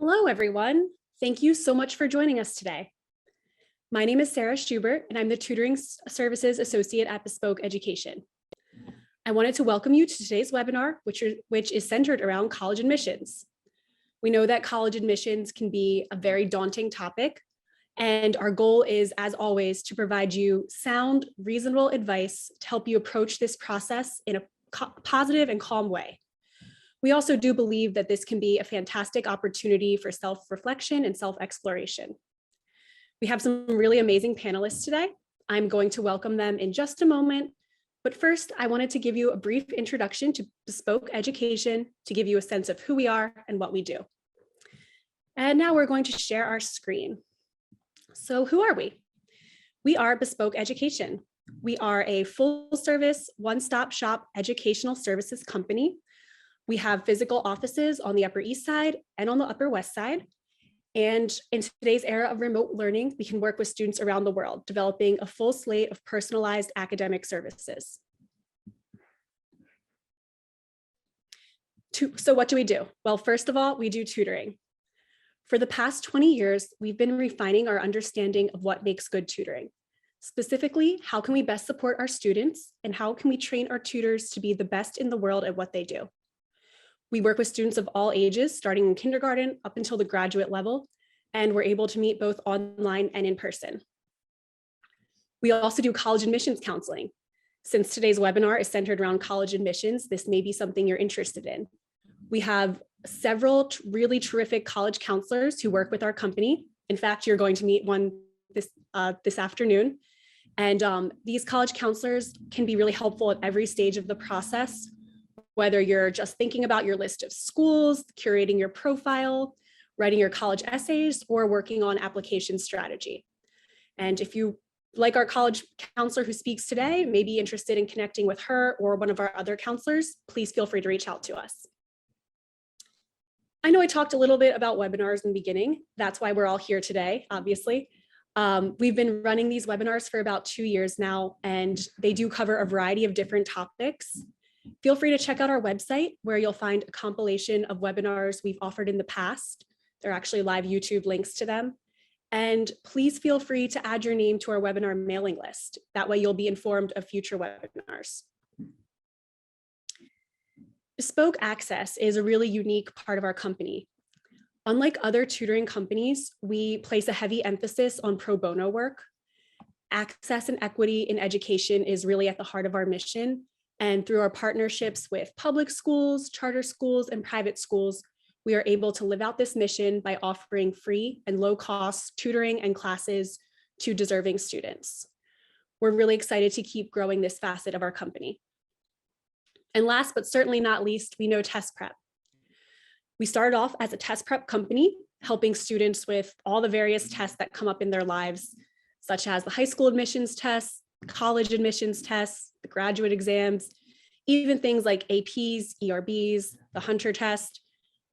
Hello, everyone. Thank you so much for joining us today. My name is Sarah Schubert, and I'm the Tutoring Services Associate at Bespoke Education. I wanted to welcome you to today's webinar, which is centered around college admissions. We know that college admissions can be a very daunting topic, and our goal is, as always, to provide you sound, reasonable advice to help you approach this process in a positive and calm way. We also do believe that this can be a fantastic opportunity for self-reflection and self-exploration. We have some really amazing panelists today. I'm going to welcome them in just a moment, but first I wanted to give you a brief introduction to Bespoke Education to give you a sense of who we are and what we do. And now we're going to share our screen. So who are we? We are Bespoke Education. We are a full-service, one-stop shop educational services company. We have physical offices on the Upper East Side and on the Upper West Side. And in today's era of remote learning, we can work with students around the world, developing a full slate of personalized academic services. So what do we do? Well, first of all, we do tutoring. For the past 20 years, we've been refining our understanding of what makes good tutoring. Specifically, how can we best support our students and how can we train our tutors to be the best in the world at what they do? We work with students of all ages, starting in kindergarten up until the graduate level, and we're able to meet both online and in person. We also do college admissions counseling. Since today's webinar is centered around college admissions, this may be something you're interested in. We have several really terrific college counselors who work with our company. In fact, you're going to meet one this afternoon. And these college counselors can be really helpful at every stage of the process, whether you're just thinking about your list of schools, curating your profile, writing your college essays, or working on application strategy. And if you, like our college counselor who speaks today, may be interested in connecting with her or one of our other counselors, please feel free to reach out to us. I know I talked a little bit about webinars in the beginning. That's why we're all here today, obviously. We've been running these webinars for about 2 years now, and they do cover a variety of different topics. Feel free to check out our website where you'll find a compilation of webinars we've offered in the past. There are actually live YouTube links to them. And please feel free to add your name to our webinar mailing list. That way you'll be informed of future webinars. Bespoke Access is a really unique part of our company. Unlike other tutoring companies, we place a heavy emphasis on pro bono work. Access and equity in education is really at the heart of our mission. And through our partnerships with public schools, charter schools, and private schools, we are able to live out this mission by offering free and low-cost tutoring and classes to deserving students. We're really excited to keep growing this facet of our company. And last but certainly not least, we know test prep. We started off as a test prep company, helping students with all the various tests that come up in their lives, such as the high school admissions tests, college admissions tests, the graduate exams, even things like APs, ERBs, the Hunter test.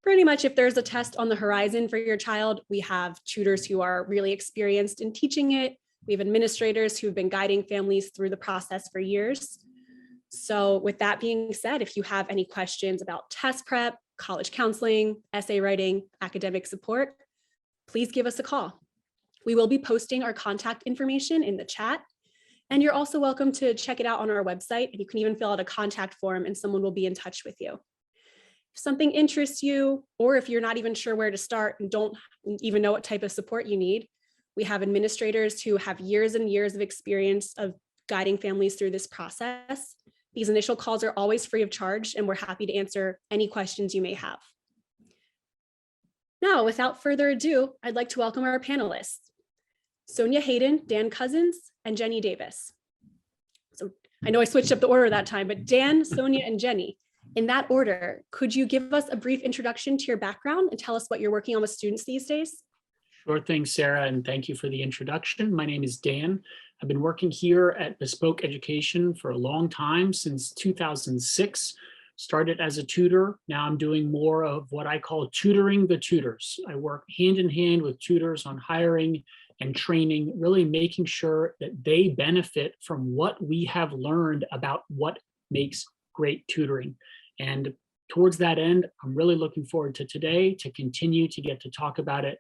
Pretty much if there's a test on the horizon for your child, we have tutors who are really experienced in teaching it. We have administrators who've been guiding families through the process for years. So with that being said, if you have any questions about test prep, college counseling, essay writing, academic support, please give us a call. We will be posting our contact information in the chat. And you're also welcome to check it out on our website, and you can even fill out a contact form and someone will be in touch with you. If something interests you, or if you're not even sure where to start and don't even know what type of support you need, we have administrators who have years and years of experience of guiding families through this process. These initial calls are always free of charge, and we're happy to answer any questions you may have. Now, without further ado, I'd like to welcome our panelists, Sonia Hayden, Dan Cousins, and Jenny Davis. So I know I switched up the order that time, but Dan, Sonia, and Jenny, in that order, could you give us a brief introduction to your background and tell us what you're working on with students these days? Sure thing, Sarah, and thank you for the introduction. My name is Dan. I've been working here at Bespoke Education for a long time, since 2006. Started as a tutor. Now I'm doing more of what I call tutoring the tutors. I work hand in hand with tutors on hiring and training, really making sure that they benefit from what we have learned about what makes great tutoring. And towards that end, I'm really looking forward to today to continue to get to talk about it,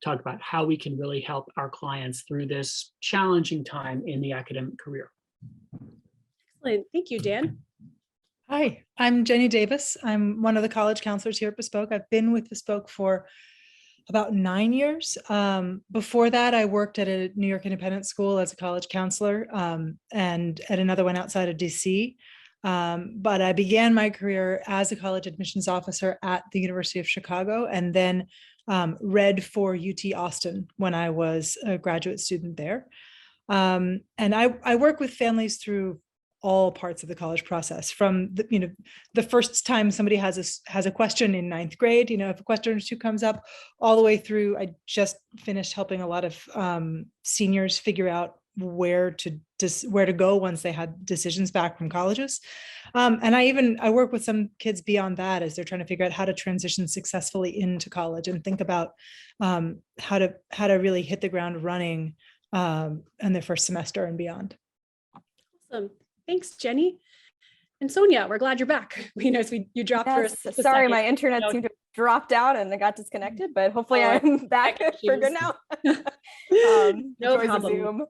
talk about how we can really help our clients through this challenging time in the academic career. Excellent. Thank you, Dan. Hi, I'm Jenny Davis. I'm one of the college counselors here at Bespoke. I've been with Bespoke for about 9 years. Before that, I worked at a New York independent school as a college counselor and at another one outside of DC. But I began my career as a college admissions officer at the University of Chicago and then read for UT Austin when I was a graduate student there. And I work with families through all parts of the college process, from the first time somebody has a question in 9th grade, if a question or two comes up, all the way through. I just finished helping a lot of seniors figure out where to go once they had decisions back from colleges. And I work with some kids beyond that as they're trying to figure out how to transition successfully into college and think about how to really hit the ground running in their first semester and beyond. Awesome. Thanks, Jenny. And Sonia, we're glad you're back. You dropped for Yes, a sorry, second. my internet seemed to have dropped out and I got disconnected, but hopefully I'm back for good now. No Joys of problem. Zoom.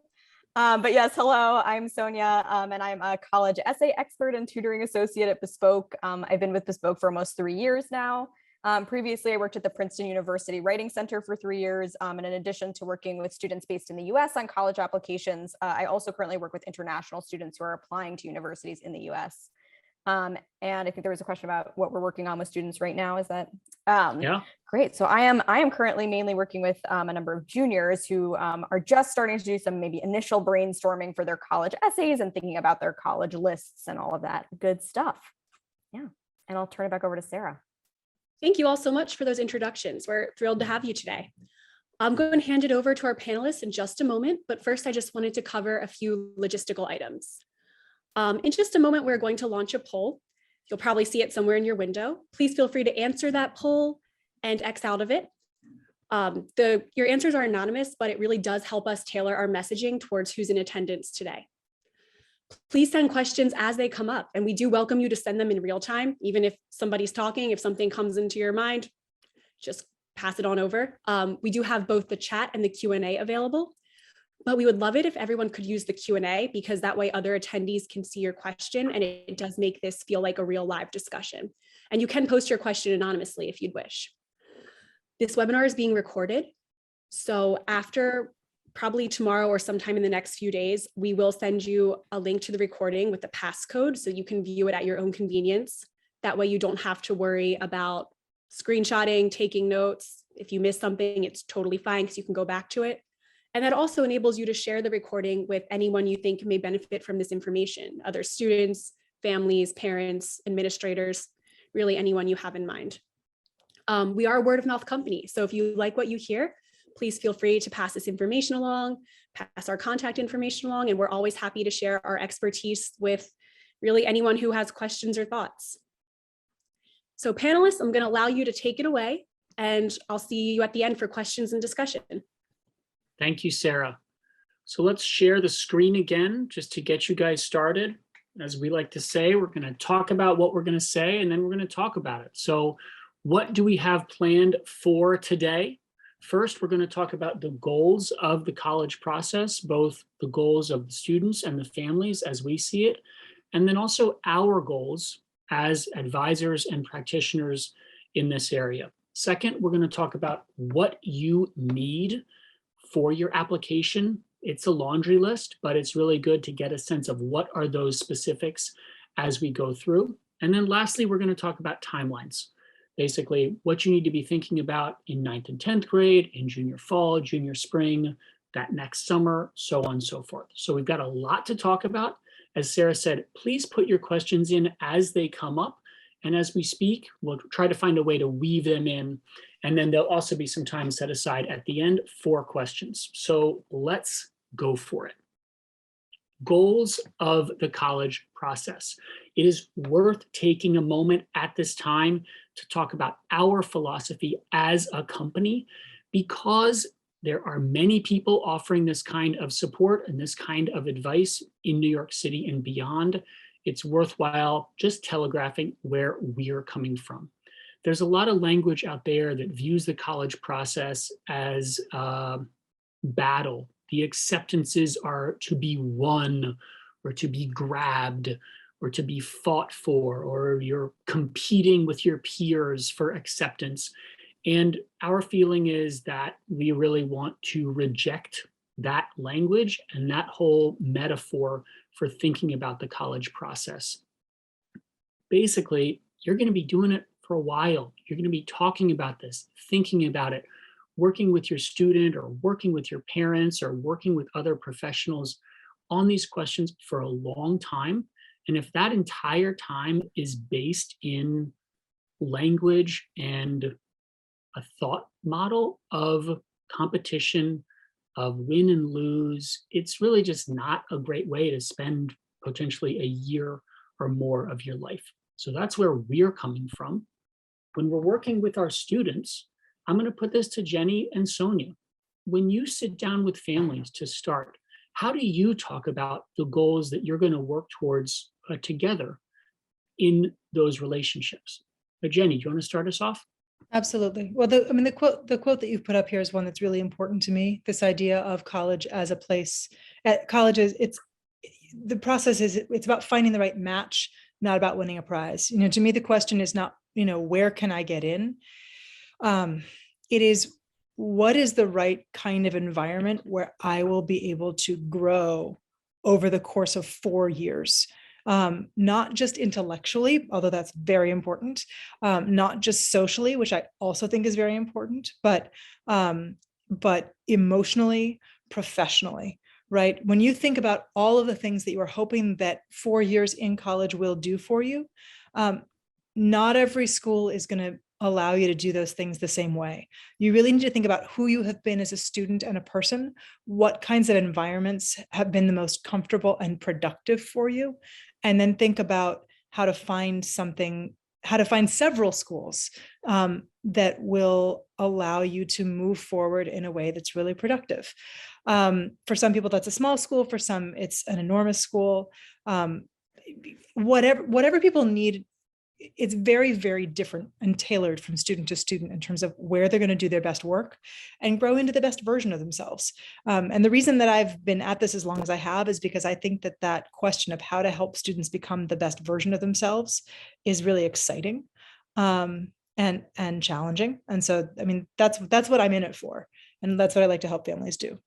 But yes, hello, I'm Sonia, and I'm a college essay expert and tutoring associate at Bespoke. I've been with Bespoke for almost 3 years now. Previously, I worked at the Princeton University Writing Center for 3 years. And in addition to working with students based in the US on college applications, I also currently work with international students who are applying to universities in the US. And I think there was a question about what we're working on with students right now. Is that Yeah. great? So I am currently mainly working with a number of juniors who are just starting to do some maybe initial brainstorming for their college essays and thinking about their college lists and all of that good stuff. Yeah, and I'll turn it back over to Sarah. Thank you all so much for those introductions. We're thrilled to have you today. I'm going to hand it over to our panelists in just a moment, but first I just wanted to cover a few logistical items. In just a moment, we're going to launch a poll. You'll probably see it somewhere in your window. Please feel free to answer that poll and X out of it. Your answers are anonymous, but it really does help us tailor our messaging towards who's in attendance today. Please send questions as they come up, and we do welcome you to send them in real time. Even if somebody's talking, if something comes into your mind, just pass it on over. We do have both the chat and the Q&A available, but we would love it if everyone could use the Q&A because that way other attendees can see your question and it does make this feel like a real live discussion. And you can post your question anonymously if you'd wish. This webinar is being recorded. So after probably tomorrow or sometime in the next few days, we will send you a link to the recording with the passcode so you can view it at your own convenience. That way you don't have to worry about screenshotting, taking notes. If you miss something, it's totally fine because you can go back to it. And that also enables you to share the recording with anyone you think may benefit from this information, other students, families, parents, administrators, really anyone you have in mind. We are a word of mouth company. So if you like what you hear, please feel free to pass this information along, pass our contact information along, and we're always happy to share our expertise with really anyone who has questions or thoughts. So panelists, I'm going to allow you to take it away, and I'll see you at the end for questions and discussion. Thank you, Sarah. So let's share the screen again, just to get you guys started. As we like to say, we're going to talk about what we're going to say, and then we're going to talk about it. So what do we have planned for today? First, we're going to talk about the goals of the college process, both the goals of the students and the families as we see it, and then also our goals as advisors and practitioners in this area. Second, we're going to talk about what you need for your application. It's a laundry list, but it's really good to get a sense of what are those specifics as we go through. And then lastly, we're going to talk about timelines. Basically, what you need to be thinking about in 9th and 10th grade, in junior fall, junior spring, that next summer, so on and so forth. So we've got a lot to talk about. As Sarah said, please put your questions in as they come up. And as we speak, we'll try to find a way to weave them in. And then there'll also be some time set aside at the end for questions. So let's go for it. Goals of the college process. It is worth taking a moment at this time to talk about our philosophy as a company, because there are many people offering this kind of support and this kind of advice in New York City and beyond. it's worthwhile just telegraphing where we're coming from. There's a lot of language out there that views the college process as a battle. The acceptances are to be won or to be grabbed or to be fought for, or you're competing with your peers for acceptance. And our feeling is that we really want to reject that language and that whole metaphor for thinking about the college process. Basically, you're going to be doing it for a while. You're going to be talking about this, thinking about it, working with your student or working with your parents or working with other professionals on these questions for a long time. And if that entire time is based in language and a thought model of competition, of win and lose, it's really just not a great way to spend potentially a year or more of your life. So that's where we're coming from. When we're working with our students, I'm going to put this to Jenny and Sonia. When you sit down with families to start, how do you talk about the goals that you're going to work towards together in those relationships? Jenny, do you want to start us off? Absolutely. Well, the quote that you've put up here is one that's really important to me. This idea of college as a place. At college it's the process is it's about finding the right match, not about winning a prize. To me, the question is not, where can I get in? It is, what is the right kind of environment where I will be able to grow over the course of 4 years? Not just intellectually, although that's very important, not just socially, which I also think is very important, but emotionally, professionally, right? When you think about all of the things that you are hoping that 4 years in college will do for you, not every school is going to allow you to do those things the same way. You really need to think about who you have been as a student and a person, what kinds of environments have been the most comfortable and productive for you, and then think about how to find several schools that will allow you to move forward in a way that's really productive. For some people, that's a small school. For some, it's an enormous school. Whatever people need, it's very, very different and tailored from student to student in terms of where they're going to do their best work and grow into the best version of themselves. And the reason that I've been at this as long as I have is because I think that question of how to help students become the best version of themselves is really exciting and challenging. And so, that's what I'm in it for. And that's what I like to help families do.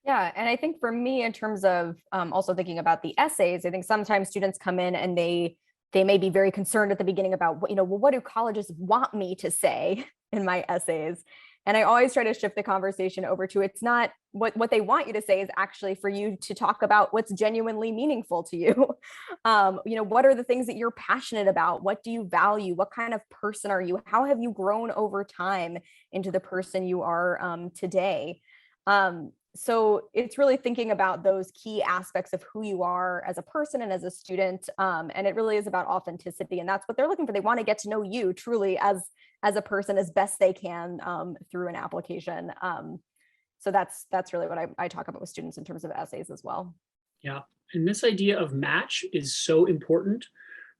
Yeah, and I think for me, in terms of also thinking about the essays, I think sometimes students come in and they may be very concerned at the beginning about, what do colleges want me to say in my essays? And I always try to shift the conversation over to, it's not what they want you to say is actually for you to talk about what's genuinely meaningful to you. What are the things that you're passionate about? What do you value? What kind of person are you? How have you grown over time into the person you are today? So it's really thinking about those key aspects of who you are as a person and as a student. And it really is about authenticity. And that's what they're looking for. They want to get to know you truly as a person as best they can through an application. So that's really what I talk about with students in terms of essays as well. Yeah. And this idea of match is so important.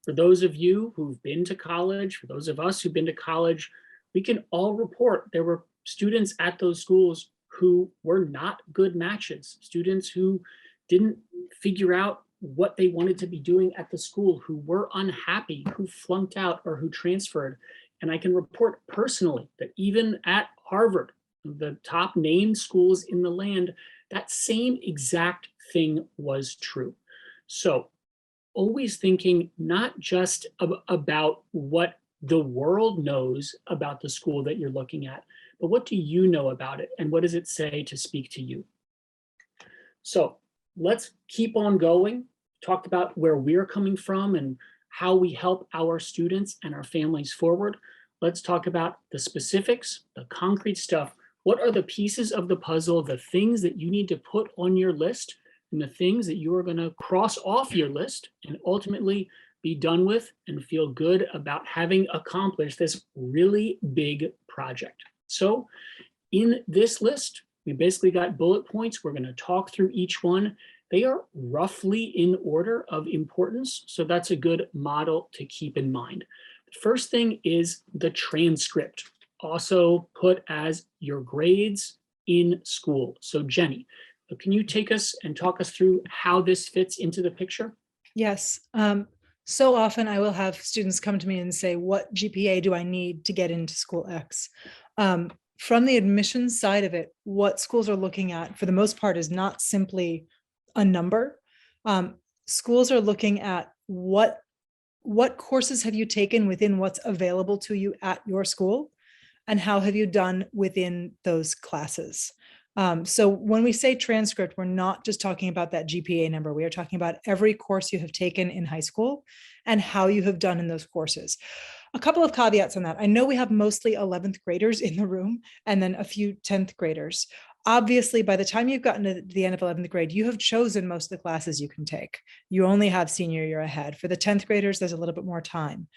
For those of you who've been to college, for those of us who've been to college, we can all report there were students at those schools who were not good matches, students who didn't figure out what they wanted to be doing at the school, who were unhappy, who flunked out or who transferred. And I can report personally that even at Harvard, the top named schools in the land, that same exact thing was true. So always thinking not just about what the world knows about the school that you're looking at, but what do you know about it? And what does it say to speak to you? So let's keep on going. Talked about where we're coming from and how we help our students and our families forward. Let's talk about the specifics, the concrete stuff. What are the pieces of the puzzle, the things that you need to put on your list and the things that you are going to cross off your list and ultimately be done with and feel good about having accomplished this really big project. So in this list, we basically got bullet points. We're going to talk through each one. They are roughly in order of importance, so that's a good model to keep in mind. The first thing is the transcript, also put as your grades in school. So Jenny, can you take us and talk us through how this fits into the picture? Yes. So often I will have students come to me and say, what GPA do I need to get into school X? From the admissions side of it, what schools are looking at for the most part is not simply a number. Schools are looking at what courses have you taken within what's available to you at your school, and how have you done within those classes. So when we say transcript, we're not just talking about that GPA number. We are talking about every course you have taken in high school and how you have done in those courses. A couple of caveats on that. I know we have mostly 11th graders in the room and then a few 10th graders. Obviously, by the time you've gotten to the end of 11th grade, you have chosen most of the classes you can take. You only have senior year ahead. For the 10th graders, there's a little bit more time.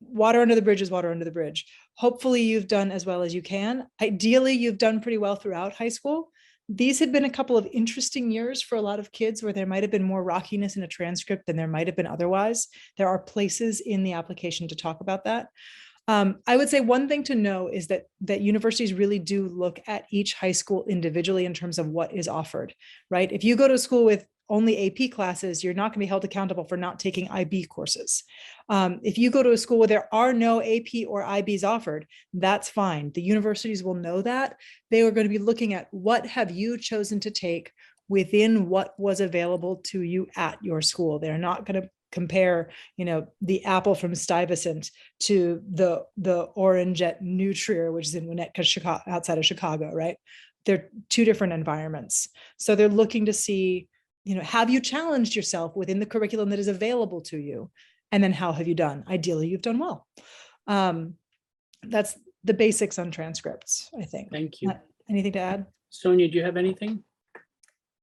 Water under the bridge is water under the bridge. Hopefully you've done as well as you can. Ideally, you've done pretty well throughout high school. These had been a couple of interesting years for a lot of kids where there might have been more rockiness in a transcript than there might have been otherwise. There are places in the application to talk about that. I would say one thing to know is that universities really do look at each high school individually in terms of what is offered, right? If you go to school with only AP classes, you're not going to be held accountable for not taking IB courses. If you go to a school where there are no AP or IBs offered, that's fine. The universities will know that. They are going to be looking at what have you chosen to take within what was available to you at your school. They're not going to compare, the apple from Stuyvesant to the orange at New Trier, which is in Winnetka, Chicago, outside of Chicago, right? They're two different environments. So they're looking to see, have you challenged yourself within the curriculum that is available to you? And then how have you done? Ideally, you've done well. That's the basics on transcripts, I think. Thank you. Anything to add? Sonia, do you have anything?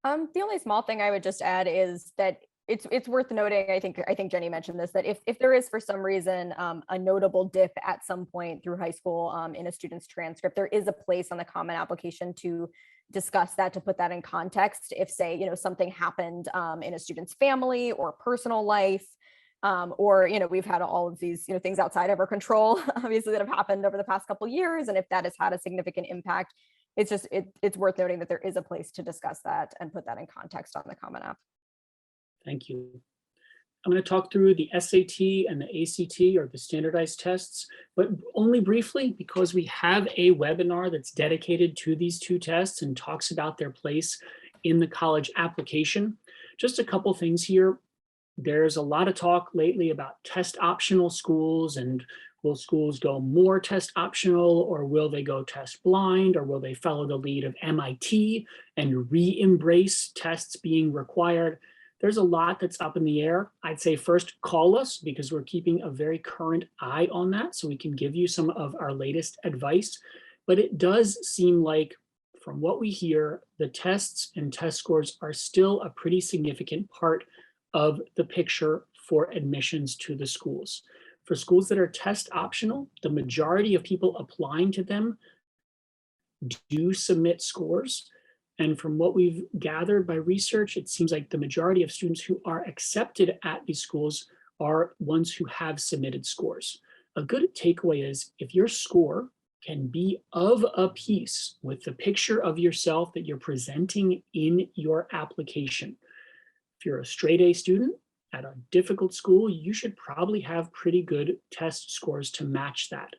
The only small thing I would just add is that it's worth noting, I think Jenny mentioned this, that if there is for some reason a notable dip at some point through high school in a student's transcript, there is a place on the Common Application to discuss that, to put that in context. If, say, something happened in a student's family or personal life, or we've had all of these things outside of our control, obviously, that have happened over the past couple of years, and if that has had a significant impact, it's worth noting that there is a place to discuss that and put that in context on the Common App. Thank you. I'm going to talk through the SAT and the ACT, or the standardized tests, but only briefly because we have a webinar that's dedicated to these two tests and talks about their place in the college application. Just a couple things here. There's a lot of talk lately about test optional schools, and will schools go more test optional, or will they go test blind, or will they follow the lead of MIT and re-embrace tests being required? There's a lot that's up in the air. I'd say first call us, because we're keeping a very current eye on that, so we can give you some of our latest advice. But it does seem like, from what we hear, the tests and test scores are still a pretty significant part of the picture for admissions to the schools. For schools that are test optional, the majority of people applying to them do submit scores. And from what we've gathered by research, it seems like the majority of students who are accepted at these schools are ones who have submitted scores. A good takeaway is, if your score can be of a piece with the picture of yourself that you're presenting in your application. If you're a straight A student at a difficult school, you should probably have pretty good test scores to match that.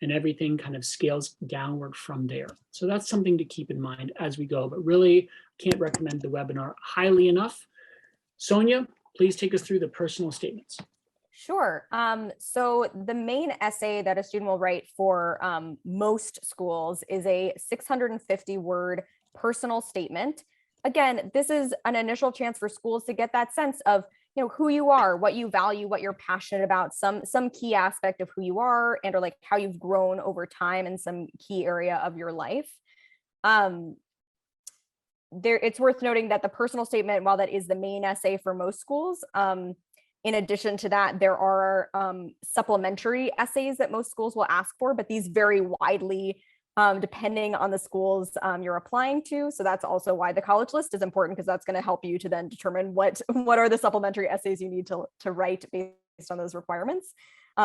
And everything kind of scales downward from there. So that's something to keep in mind as we go, but really can't recommend the webinar highly enough. Sonia, please take us through the personal statements. Sure. So the main essay that a student will write for most schools is a 650-word personal statement. Again, this is an initial chance for schools to get that sense of who you are, what you value, what you're passionate about, some key aspect of who you are, and or like how you've grown over time in some key area of your life. It's worth noting that the personal statement, while that is the main essay for most schools, in addition to that, there are supplementary essays that most schools will ask for, but these vary widely depending on the schools you're applying to. So that's also why the college list is important, because that's going to help you to then determine what are the supplementary essays you need to write based on those requirements.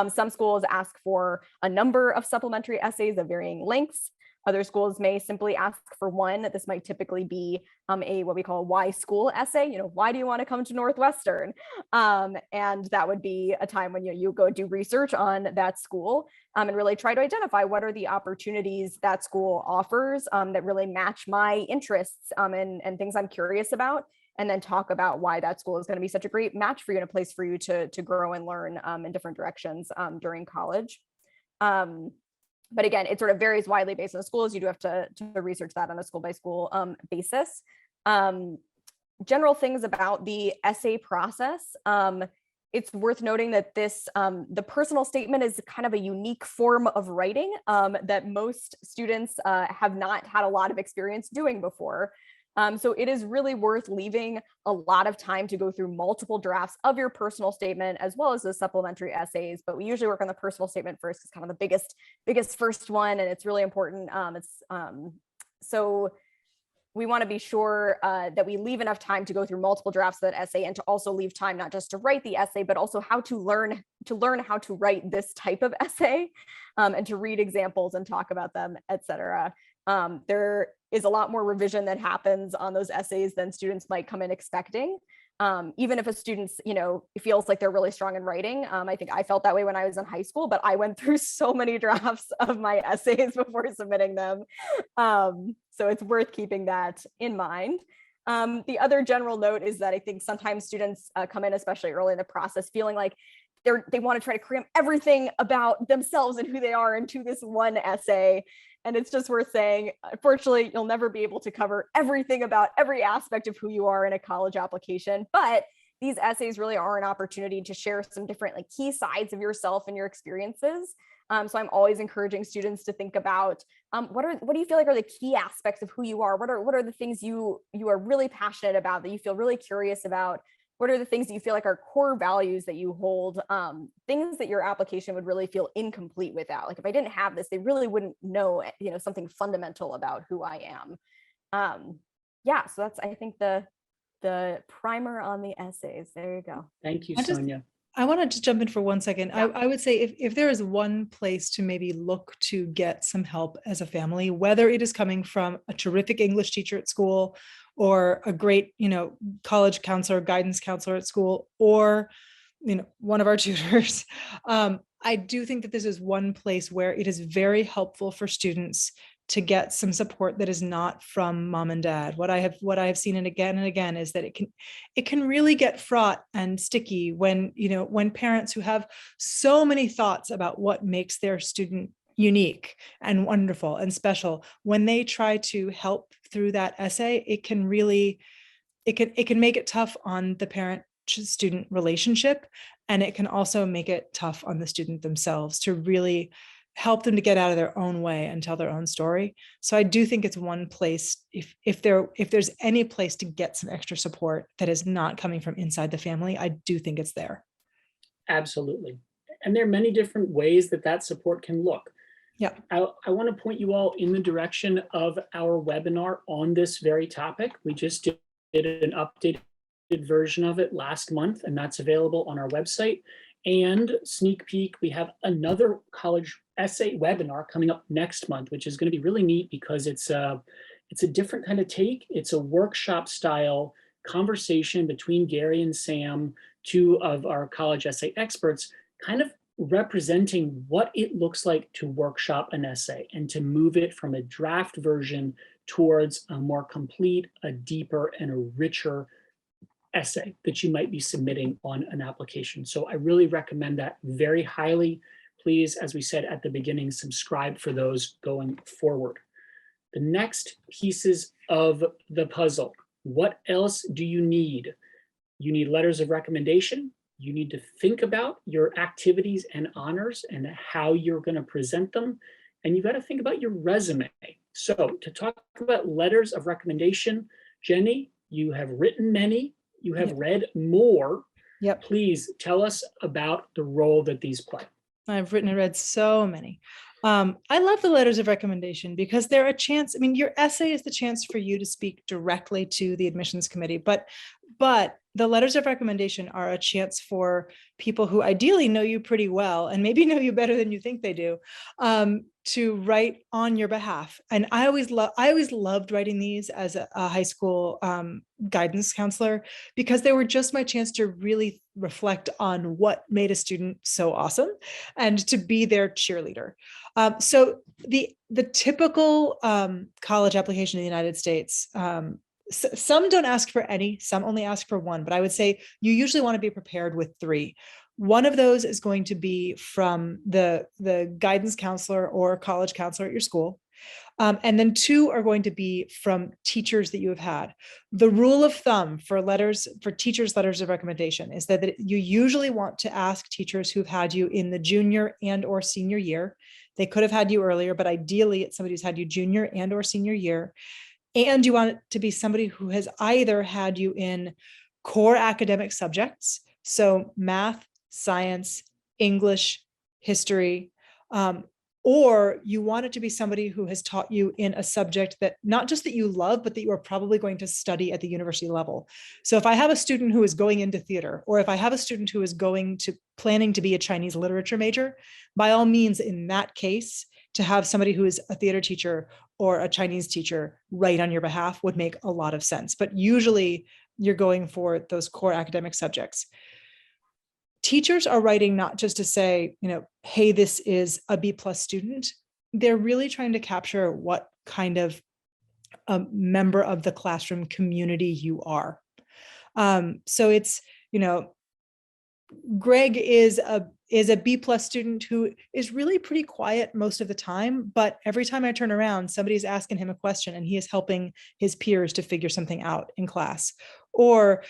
Some schools ask for a number of supplementary essays of varying lengths. Other schools may simply ask for one. This might typically be what we call a why school essay. Why do you want to come to Northwestern? And that would be a time when you go do research on that school and really try to identify what are the opportunities that school offers that really match my interests and things I'm curious about, and then talk about why that school is going to be such a great match for you and a place for you to grow and learn in different directions during college. But again, it sort of varies widely based on the schools. You do have to research that on a school by school basis. General things about the essay process. It's worth noting that the personal statement is kind of a unique form of writing that most students have not had a lot of experience doing before. So it is really worth leaving a lot of time to go through multiple drafts of your personal statement as well as the supplementary essays. But we usually work on the personal statement first. It's kind of the biggest first one, and it's really important. So we want to be sure that we leave enough time to go through multiple drafts of that essay, and to also leave time not just to write the essay, but also how to learn how to write this type of essay, and to read examples and talk about them, etc. There is a lot more revision that happens on those essays than students might come in expecting. Even if a student, feels like they're really strong in writing. I think I felt that way when I was in high school, but I went through so many drafts of my essays before submitting them. So it's worth keeping that in mind. The other general note is that I think sometimes students come in, especially early in the process, feeling like they want to try to cram everything about themselves and who they are into this one essay. And it's just worth saying, unfortunately, you'll never be able to cover everything about every aspect of who you are in a college application, but these essays really are an opportunity to share some different key sides of yourself and your experiences. So I'm always encouraging students to think about what do you feel like are the key aspects of who you are? What are the things you are really passionate about, that you feel really curious about? What are the things that you feel like are core values that you hold, things that your application would really feel incomplete without? Like, if I didn't have this, they really wouldn't know, something fundamental about who I am. Yeah, so that's, I think, the primer on the essays. There you go. Thank you, I just- Sonia. I want to just jump in for 1 second. Yeah. I would say if there is one place to maybe look to get some help as a family, whether it is coming from a terrific English teacher at school, or a great, college counselor, guidance counselor at school, or, one of our tutors, I do think that this is one place where it is very helpful for students to get some support that is not from mom and dad. What I have seen and again is that it can really get fraught and sticky when parents who have so many thoughts about what makes their student unique and wonderful and special, when they try to help through that essay, it can make it tough on the parent student relationship, and it can also make it tough on the student themselves to really help them to get out of their own way and tell their own story. So I do think it's one place, if there's any place to get some extra support that is not coming from inside the family, I do think it's there. Absolutely. And there are many different ways that support can look. Yeah. I want to point you all in the direction of our webinar on this very topic. We just did an updated version of it last month, and that's available on our website. And sneak peek, we have another college essay webinar coming up next month, which is going to be really neat because it's a different kind of take. It's a workshop style conversation between Gary and Sam, two of our college essay experts, kind of representing what it looks like to workshop an essay and to move it from a draft version towards a more complete, a deeper, and a richer essay that you might be submitting on an application. So I really recommend that very highly. Please, as we said at the beginning, subscribe for those going forward. The next pieces of the puzzle. What else do you need? You need letters of recommendation. You need to think about your activities and honors and how you're going to present them. And you've got to think about your resume. So to talk about letters of recommendation, Jenny, you have written many. You have read more. Yep. Please tell us about the role that these play. I've written and read so many. I love the letters of recommendation because they're a chance. I mean, your essay is the chance for you to speak directly to the admissions committee, but the letters of recommendation are a chance for people who ideally know you pretty well and maybe know you better than you think they do, to write on your behalf. And I always loved writing these as a high school guidance counselor, because they were just my chance to really reflect on what made a student so awesome and to be their cheerleader. So the typical college application in the United States, some don't ask for any, some only ask for one, but I would say you usually want to be prepared with 3. One of those is going to be from the guidance counselor or college counselor at your school. And then 2 are going to be from teachers that you have had. The rule of thumb for teachers' letters of recommendation is that you usually want to ask teachers who've had you in the junior and or senior year. They could have had you earlier, but ideally it's somebody who's had you junior and or senior year. And you want it to be somebody who has either had you in core academic subjects, so math, science, English, history, or you want it to be somebody who has taught you in a subject that not just that you love, but that you are probably going to study at the university level. So if I have a student who is going into theater, or if I have a student who is planning to be a Chinese literature major, by all means, in that case, to have somebody who is a theater teacher or a Chinese teacher write on your behalf would make a lot of sense. But usually you're going for those core academic subjects. Teachers are writing not just to say, hey, this is a B+ student. They're really trying to capture what kind of a member of the classroom community you are. So it's, Greg is a B+ student who is really pretty quiet most of the time, but every time I turn around, somebody's asking him a question and he is helping his peers to figure something out in class. Or,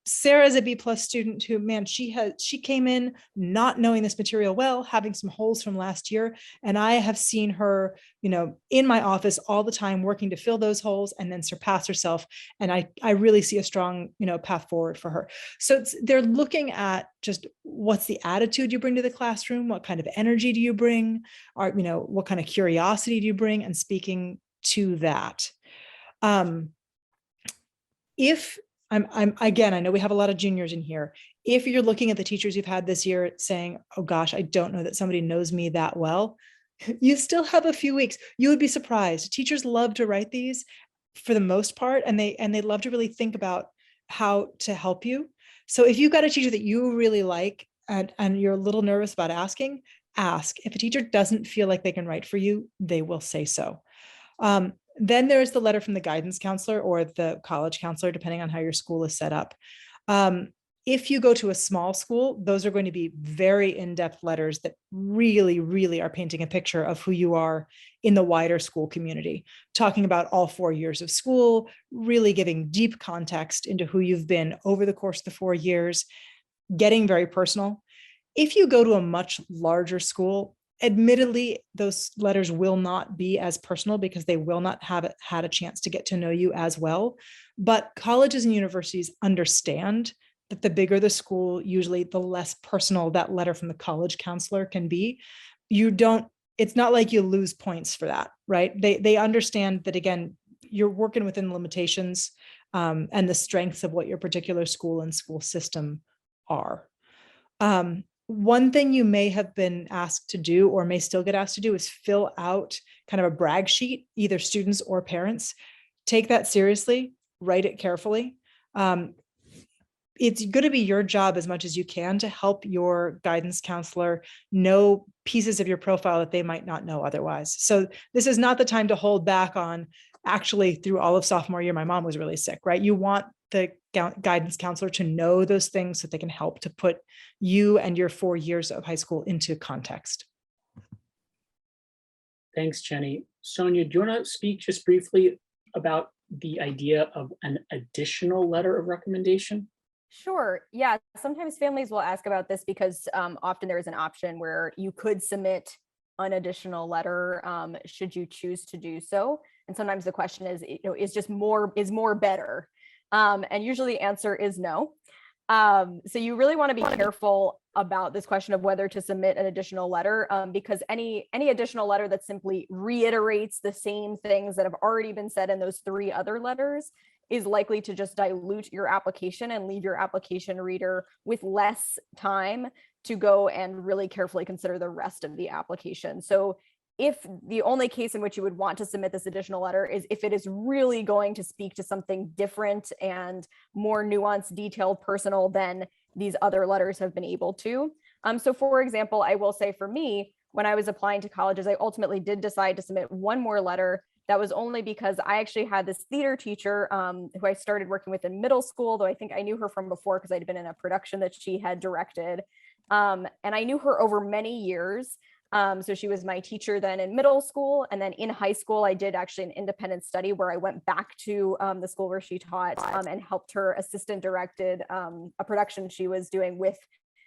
Sarah's a B+ student who, man, she came in not knowing this material well, having some holes from last year. And I have seen her, in my office all the time working to fill those holes and then surpass herself. And I really see a strong, path forward for her. So they're looking at just what's the attitude you bring to the classroom, what kind of energy do you bring, or, what kind of curiosity do you bring, and speaking to that. If again, I know we have a lot of juniors in here. If you're looking at the teachers you've had this year saying, oh gosh, I don't know that somebody knows me that well, you still have a few weeks. You would be surprised. Teachers love to write these for the most part, and they love to really think about how to help you. So if you've got a teacher that you really like and you're a little nervous about asking, ask. If a teacher doesn't feel like they can write for you, they will say so. Then there's the letter from the guidance counselor or the college counselor, depending on how your school is set up. If you go to a small school, those are going to be very in-depth letters that really, really are painting a picture of who you are in the wider school community, talking about all 4 years of school, really giving deep context into who you've been over the course of the 4 years, getting very personal. If you go to a much larger school, admittedly, those letters will not be as personal because they will not have had a chance to get to know you as well. But colleges and universities understand that the bigger the school, usually the less personal that letter from the college counselor can be. It's not like you lose points for that, right? They understand that, again, you're working within limitations and the strengths of what your particular school and school system are. One thing you may have been asked to do or may still get asked to do is fill out kind of a brag sheet, either students or parents. Take that seriously, write it carefully. It's going to be your job as much as you can to help your guidance counselor know pieces of your profile that they might not know otherwise. So this is not the time to hold back on, actually, through all of sophomore year, my mom was really sick, right? You want the guidance counselor to know those things so they can help to put you and your 4 years of high school into context. Thanks, Jenny. Sonia, do you want to speak just briefly about the idea of an additional letter of recommendation? Sure. Yeah. Sometimes families will ask about this because often there is an option where you could submit an additional letter should you choose to do so. And sometimes the question is, is more better? And usually the answer is no. So you really want to be careful about this question of whether to submit an additional letter, because any additional letter that simply reiterates the same things that have already been said in those 3 other letters is likely to just dilute your application and leave your application reader with less time to go and really carefully consider the rest of the application. So if the only case in which you would want to submit this additional letter is if it is really going to speak to something different and more nuanced, detailed, personal than these other letters have been able to. So for example, I will say for me, when I was applying to colleges, I ultimately did decide to submit one more letter. That was only because I actually had this theater teacher who I started working with in middle school, though I think I knew her from before because I'd been in a production that she had directed. And I knew her over many years. So she was my teacher then in middle school, and then in high school, I did actually an independent study where I went back to the school where she taught and helped her assistant directed a production she was doing with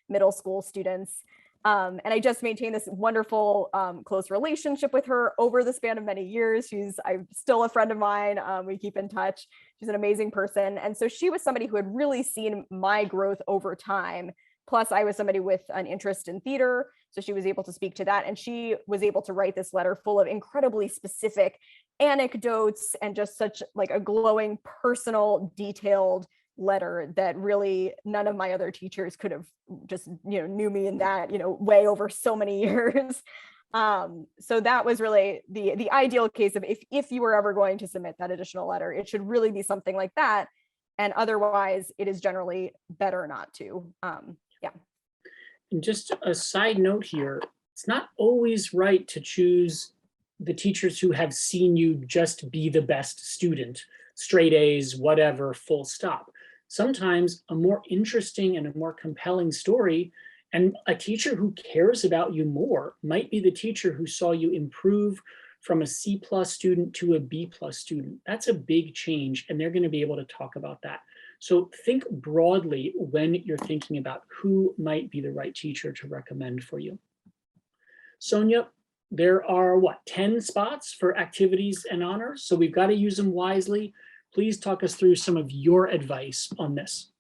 middle school students. And I just maintained this wonderful close relationship with her over the span of many years. I'm still a friend of mine. We keep in touch. She's an amazing person. And so she was somebody who had really seen my growth over time. Plus, I was somebody with an interest in theater, so she was able to speak to that. And she was able to write this letter full of incredibly specific anecdotes and just such like a glowing, personal, detailed letter that really none of my other teachers could have just, knew me in that, way over so many years. So that was really the ideal case of if you were ever going to submit that additional letter, it should really be something like that. And otherwise, it is generally better not to. And just a side note here, it's not always right to choose the teachers who have seen you just be the best student, straight A's, whatever, full stop. Sometimes a more interesting and a more compelling story and a teacher who cares about you more might be the teacher who saw you improve from a C+ student to a B+ student. That's a big change, and they're going to be able to talk about that. So think broadly when you're thinking about who might be the right teacher to recommend for you. Sonia, there are 10 spots for activities and honors, so we've got to use them wisely. Please talk us through some of your advice on this.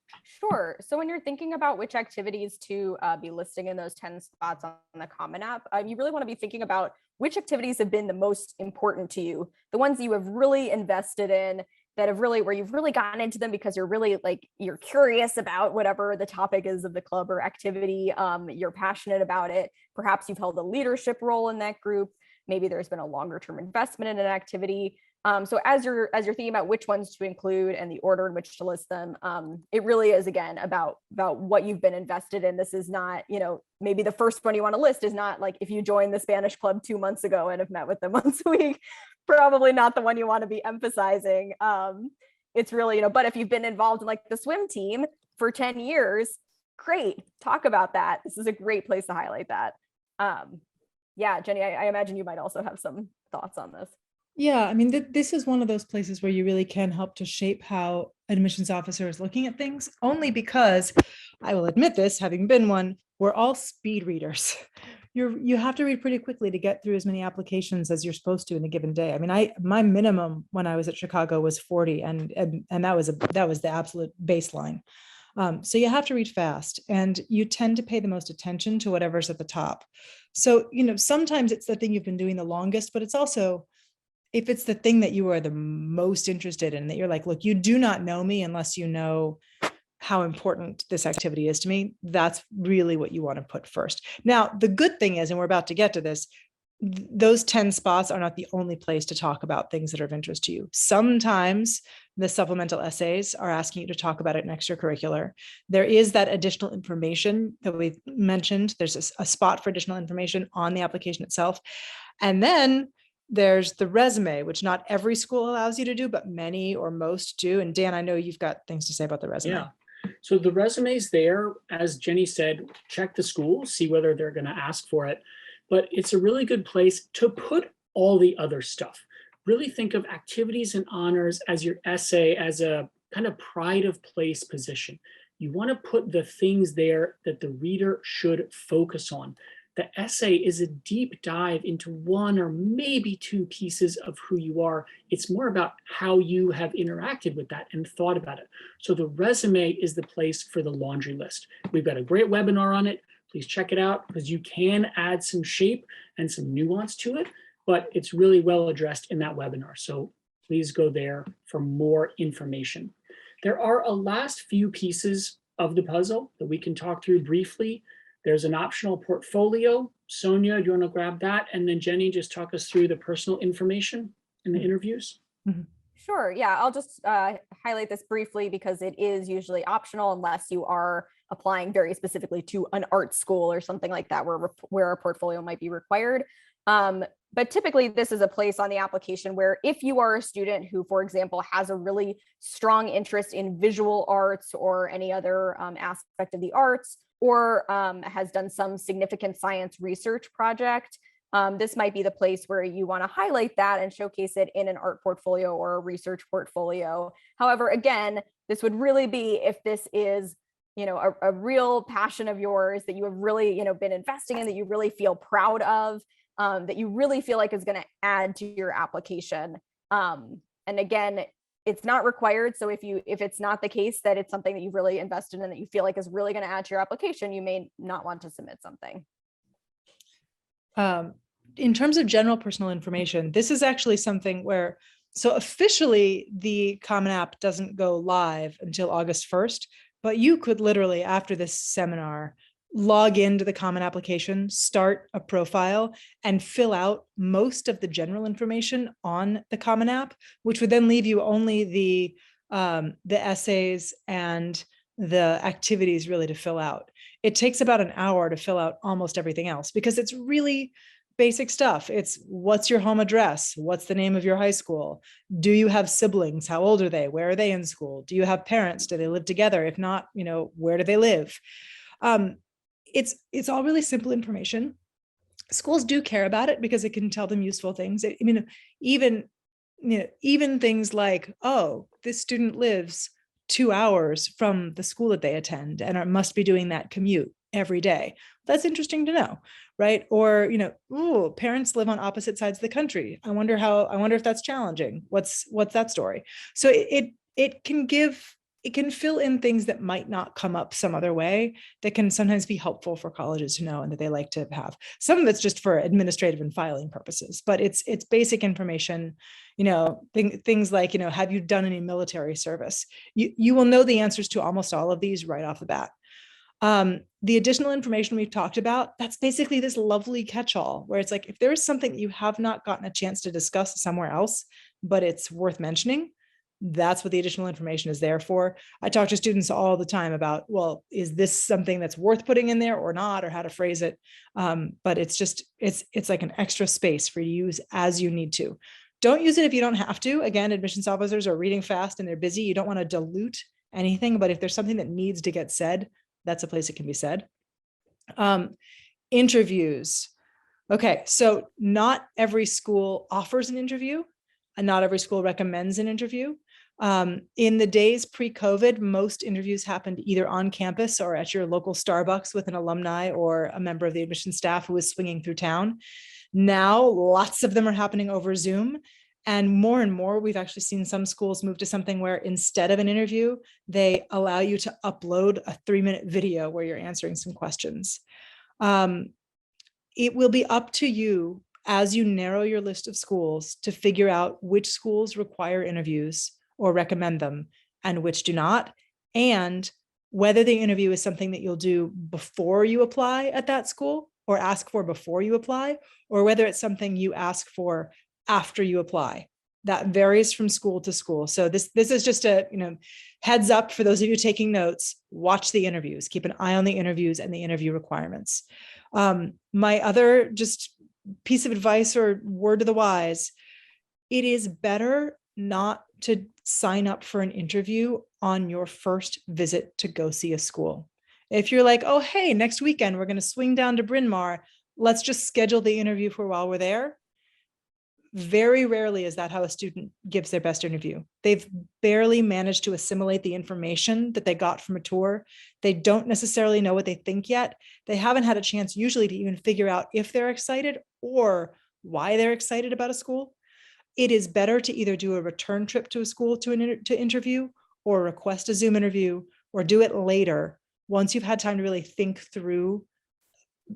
Sure. So when you're thinking about which activities to be listing in those 10 spots on the Common App, you really want to be thinking about which activities have been the most important to you, the ones you have really invested in, that have really, where you've really gotten into them because you're really you're curious about whatever the topic is of the club or activity, you're passionate about it. Perhaps you've held a leadership role in that group. Maybe there's been a longer term investment in an activity. So as you're thinking about which ones to include and the order in which to list them, it really is, again, about what you've been invested in. This is not, maybe the first one you want to list is not like if you joined the Spanish club 2 months ago and have met with them once a week, probably not the one you want to be emphasizing. It's really, but if you've been involved in the swim team for 10 years, great, talk about that. This is a great place to highlight that. Yeah, Jenny, I imagine you might also have some thoughts on this. Yeah, I mean, this is one of those places where you really can help to shape how an admissions officer is looking at things, only because I will admit this, having been one, we're all speed readers. You have to read pretty quickly to get through as many applications as you're supposed to in a given day. I mean, my minimum when I was at Chicago was 40, and that was the absolute baseline. So you have to read fast, and you tend to pay the most attention to whatever's at the top. So, sometimes it's the thing you've been doing the longest, but it's also, if it's the thing that you are the most interested in, that you're like, look, you do not know me unless you know how important this activity is to me, that's really what you want to put first. Now, the good thing is, and we're about to get to this, those 10 spots are not the only place to talk about things that are of interest to you. Sometimes the supplemental essays are asking you to talk about it in extracurricular. There is that additional information that we mentioned. There's a spot for additional information on the application itself. And then there's the resume, which not every school allows you to do, but many or most do. And Dan, I know you've got things to say about the resume. Yeah. So the resume's there, as Jenny said, check the school, see whether they're going to ask for it. But it's a really good place to put all the other stuff. Really think of activities and honors as your essay, as a kind of pride of place position. You want to put the things there that the reader should focus on. The essay is a deep dive into one or maybe two pieces of who you are. It's more about how you have interacted with that and thought about it. So the resume is the place for the laundry list. We've got a great webinar on it. Please check it out because you can add some shape and some nuance to it, but it's really well addressed in that webinar. So please go there for more information. There are a last few pieces of the puzzle that we can talk through briefly. There's an optional portfolio. Sonia, do you want to grab that? And then Jenny, just talk us through the personal information in the interviews. Sure. Yeah, I'll just highlight this briefly because it is usually optional unless you are applying very specifically to an art school or something like that where a portfolio might be required. But typically this is a place on the application where if you are a student who, for example, has a really strong interest in visual arts or any other aspect of the arts, or has done some significant science research project, this might be the place where you want to highlight that and showcase it in an art portfolio or a research portfolio. However, again, this would really be if this is, a real passion of yours that you have really, been investing in, that you really feel proud of, that you really feel like is going to add to your application. And again, it's not required. So if it's not the case that it's something that you've really invested in that you feel like is really going to add to your application, you may not want to submit something. In terms of general personal information, this is actually something where, so officially the Common App doesn't go live until August 1st, but you could literally, after this seminar, log into the Common Application, start a profile, and fill out most of the general information on the Common App, which would then leave you only the essays and the activities really to fill out. It takes about an hour to fill out almost everything else because it's really basic stuff. It's what's your home address? What's the name of your high school? Do you have siblings? How old are they? Where are they in school? Do you have parents? Do they live together? If not, where do they live? It's all really simple information. Schools do care about it because it can tell them useful things. Even things like, oh, this student lives 2 hours from the school that they attend and must be doing that commute every day. That's interesting to know, right? Or, ooh, parents live on opposite sides of the country. I wonder if that's challenging. What's that story? So it can fill in things that might not come up some other way that can sometimes be helpful for colleges to know and that they like to have. Some of it's just for administrative and filing purposes, but it's basic information, things like, have you done any military service? You will know the answers to almost all of these right off the bat. The additional information we've talked about, that's basically this lovely catch-all where it's like, if there is something that you have not gotten a chance to discuss somewhere else, but it's worth mentioning, that's what the additional information is there for. I talk to students all the time about, well, is this something that's worth putting in there or not, or how to phrase it? But it's like an extra space for you to use as you need to. Don't use it if you don't have to. Again, admissions officers are reading fast and they're busy. You don't want to dilute anything, but if there's something that needs to get said, that's a place it can be said. Interviews. Okay, so not every school offers an interview and not every school recommends an interview. In the days pre-COVID, most interviews happened either on campus or at your local Starbucks with an alumni or a member of the admissions staff who was swinging through town. Now, lots of them are happening over Zoom. And more, we've actually seen some schools move to something where instead of an interview, they allow you to upload a 3-minute video where you're answering some questions. It will be up to you as you narrow your list of schools to figure out which schools require interviews or recommend them and which do not, and whether the interview is something that you'll do before you apply at that school or ask for before you apply, or whether it's something you ask for after you apply. That varies from school to school. So this is just a heads up for those of you taking notes. Watch the interviews. Keep an eye on the interviews and the interview requirements. My other just piece of advice or word to the wise: it is better not to sign up for an interview on your first visit to go see a school. If you're like, oh, hey, next weekend we're going to swing down to Bryn Mawr, let's just schedule the interview for while we're there. Very rarely is that how a student gives their best interview. They've barely managed to assimilate the information that they got from a tour. They don't necessarily know what they think yet. They haven't had a chance usually to even figure out if they're excited or why they're excited about a school. It is better to either do a return trip to a school to interview, or request a Zoom interview, or do it later once you've had time to really think through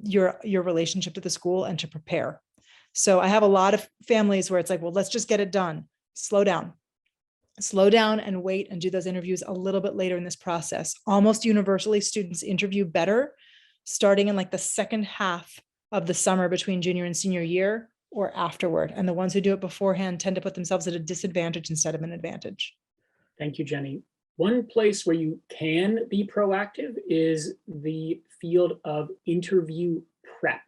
your relationship to the school and to prepare. So I have a lot of families where it's like, well, let's just get it done. Slow down and wait and do those interviews a little bit later in this process. Almost universally, students interview better starting in like the second half of the summer between junior and senior year or afterward. And the ones who do it beforehand tend to put themselves at a disadvantage instead of an advantage. Thank you, Jenny. One place where you can be proactive is the field of interview prep.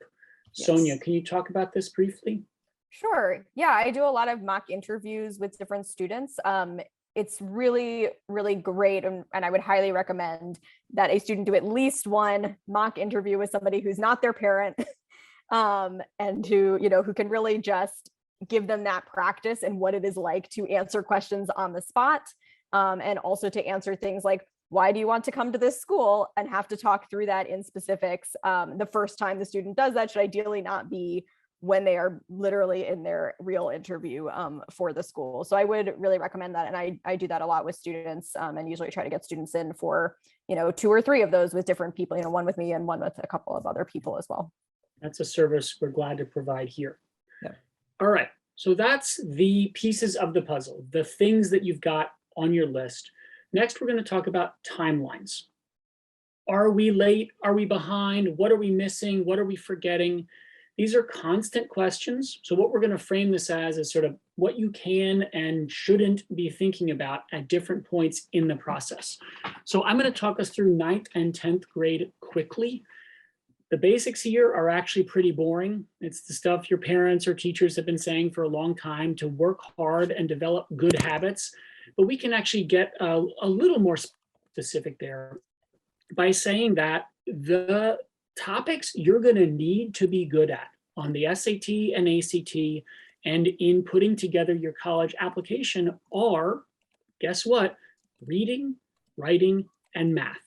Yes. Sonia, can you talk about this briefly? Sure. Yeah, I do a lot of mock interviews with different students. It's really, really great. And I would highly recommend that a student do at least one mock interview with somebody who's not their parent and who can really just give them that practice and what it is like to answer questions on the spot. And also to answer things like, why do you want to come to this school, and have to talk through that in specifics. The first time the student does that should ideally not be when they are literally in their real interview for the school. So I would really recommend that. And I do that a lot with students and usually try to get students in for, 2 or 3 of those with different people, one with me and one with a couple of other people as well. That's a service we're glad to provide here. Yeah. All right, so that's the pieces of the puzzle, the things that you've got on your list. Next, we're going to talk about timelines. Are we late? Are we behind? What are we missing? What are we forgetting? These are constant questions. So what we're going to frame this as is sort of what you can and shouldn't be thinking about at different points in the process. So I'm going to talk us through 9th and 10th grade quickly. The basics here are actually pretty boring. It's the stuff your parents or teachers have been saying for a long time, to work hard and develop good habits. But we can actually get a little more specific there by saying that the topics you're going to need to be good at on the SAT and ACT and in putting together your college application are, guess what? Reading, writing, and math.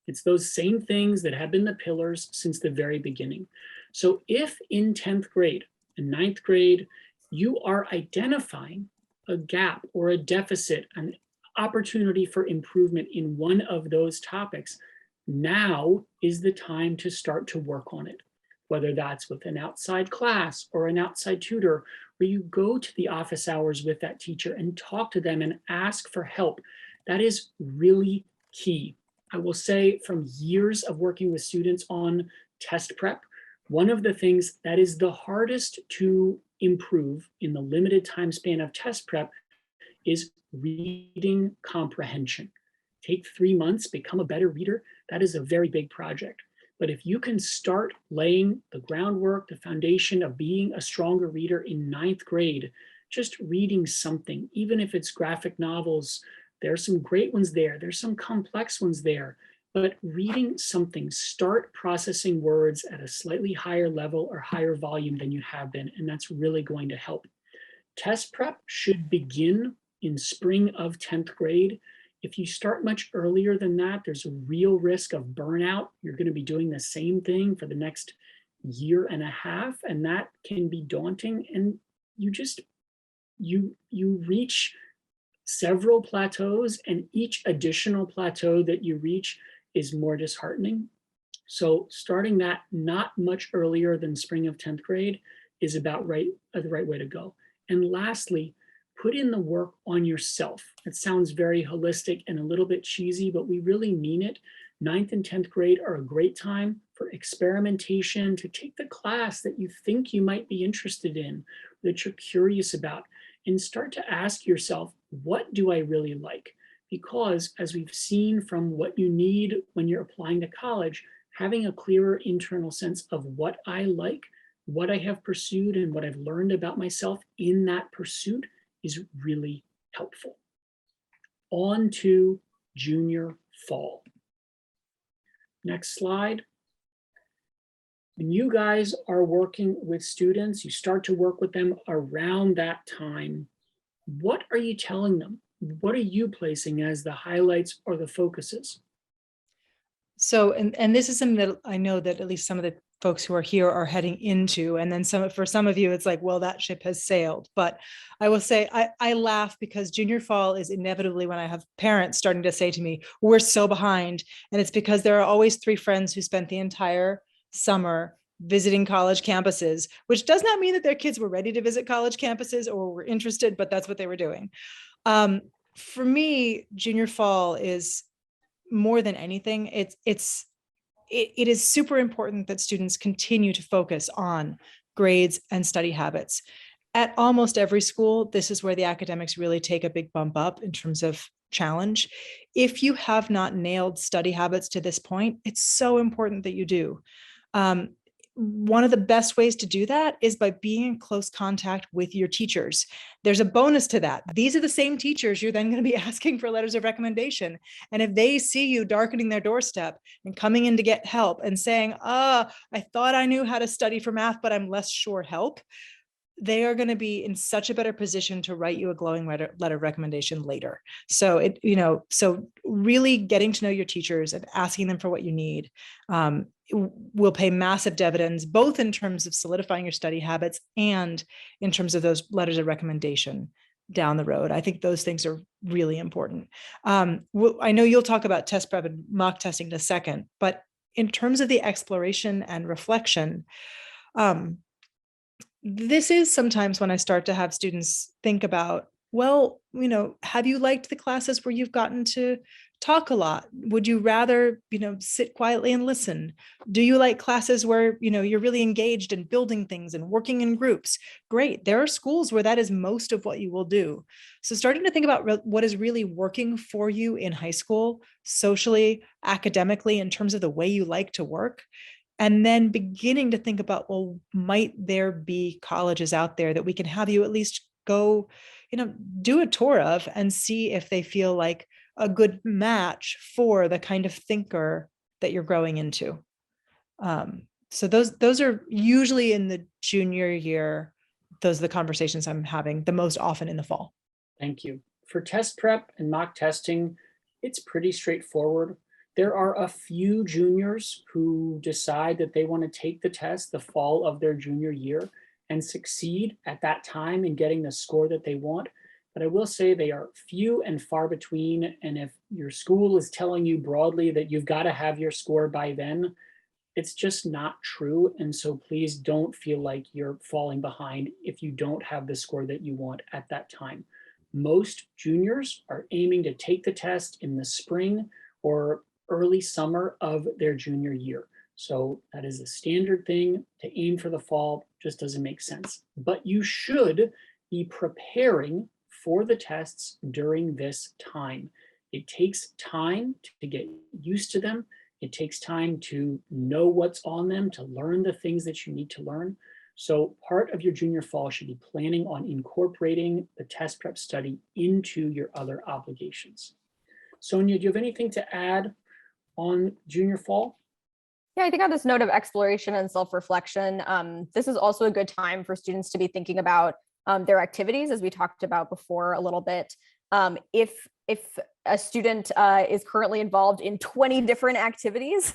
It's those same things that have been the pillars since the very beginning. So if in 10th grade and 9th grade, you are identifying a gap or a deficit, an opportunity for improvement in one of those topics, now is the time to start to work on it, whether that's with an outside class or an outside tutor, where you go to the office hours with that teacher and talk to them and ask for help. That is really key. I will say, from years of working with students on test prep, one of the things that is the hardest to improve in the limited time span of test prep is reading comprehension. Take 3 months, become a better reader. That is a very big project. But if you can start laying the groundwork, the foundation of being a stronger reader in 9th grade, just reading something, even if it's graphic novels, there's some great ones there, there's some complex ones there, but reading something, start processing words at a slightly higher level or higher volume than you have been, and that's really going to help. Test prep should begin in spring of 10th grade. If you start much earlier than that, there's a real risk of burnout. You're going to be doing the same thing for the next year and a half, and that can be daunting. And you reach several plateaus, and each additional plateau that you reach is more disheartening. So starting that not much earlier than spring of 10th grade is about the right way to go. And lastly, put in the work on yourself. It sounds very holistic and a little bit cheesy, but we really mean it. 9th and 10th grade are a great time for experimentation, to take the class that you think you might be interested in, that you're curious about, and start to ask yourself, what do I really like? Because as we've seen from what you need when you're applying to college, having a clearer internal sense of what I like, what I have pursued, and what I've learned about myself in that pursuit is really helpful. On to junior fall. Next slide. When you guys are working with students, you start to work with them around that time. What are you telling them? What are you placing as the highlights or the focuses? So, and this is something that I know that at least some of the folks who are here are heading into, and then for some of you, it's like, well, that ship has sailed. But I will say, I laugh because junior fall is inevitably when I have parents starting to say to me, we're so behind. And it's because there are always 3 friends who spent the entire summer visiting college campuses, which does not mean that their kids were ready to visit college campuses or were interested, but that's what they were doing. For me, junior fall is more than anything, it is super important that students continue to focus on grades and study habits. At almost every school, this is where the academics really take a big bump up in terms of challenge. If you have not nailed study habits to this point, it's so important that you do. One of the best ways to do that is by being in close contact with your teachers. There's a bonus to that. These are the same teachers you're then going to be asking for letters of recommendation. And if they see you darkening their doorstep and coming in to get help and saying, I thought I knew how to study for math, but I'm less sure, help, they are going to be in such a better position to write you a glowing letter of recommendation later. So so really getting to know your teachers and asking them for what you need will pay massive dividends, both in terms of solidifying your study habits and in terms of those letters of recommendation down the road. I think those things are really important. I know you'll talk about test prep and mock testing in a second, but in terms of the exploration and reflection, this is sometimes when I start to have students think about, well, have you liked the classes where you've gotten to talk a lot? Would you rather, sit quietly and listen? Do you like classes where, you're really engaged in building things and working in groups? Great. There are schools where that is most of what you will do. So starting to think about what is really working for you in high school, socially, academically, in terms of the way you like to work. And then beginning to think about, well, might there be colleges out there that we can have you at least go, do a tour of and see if they feel like a good match for the kind of thinker that you're growing into. So those are usually in the junior year. Those are the conversations I'm having the most often in the fall. Thank you. For test prep and mock testing, it's pretty straightforward. There are a few juniors who decide that they want to take the test the fall of their junior year and succeed at that time in getting the score that they want. But I will say they are few and far between. And if your school is telling you broadly that you've got to have your score by then, it's just not true. And so please don't feel like you're falling behind if you don't have the score that you want at that time. Most juniors are aiming to take the test in the spring or early summer of their junior year. So that is a standard thing. To aim for the fall just doesn't make sense. But you should be preparing for the tests during this time. It takes time to get used to them. It takes time to know what's on them, to learn the things that you need to learn. So part of your junior fall should be planning on incorporating the test prep study into your other obligations. Sonia, do you have anything to add on junior fall? Yeah, I think on this note of exploration and self-reflection, this is also a good time for students to be thinking about their activities, as we talked about before a little bit. If a student is currently involved in 20 different activities,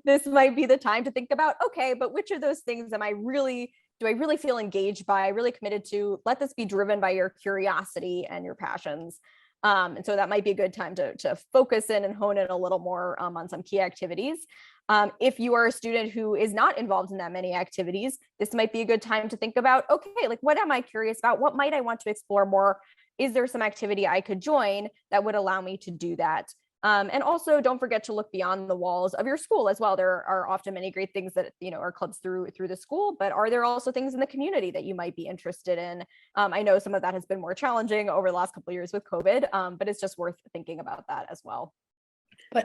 this might be the time to think about, okay, but which of those things do I really feel engaged by, really committed to? Let this be driven by your curiosity and your passions. And so that might be a good time to focus in and hone in a little more on some key activities. If you are a student who is not involved in that many activities, this might be a good time to think about, okay, like what am I curious about? What might I want to explore more? Is there some activity I could join that would allow me to do that? And also don't forget to look beyond the walls of your school as well. There are often many great things that, are clubs through the school, but are there also things in the community that you might be interested in? I know some of that has been more challenging over the last couple of years with COVID, but it's just worth thinking about that as well.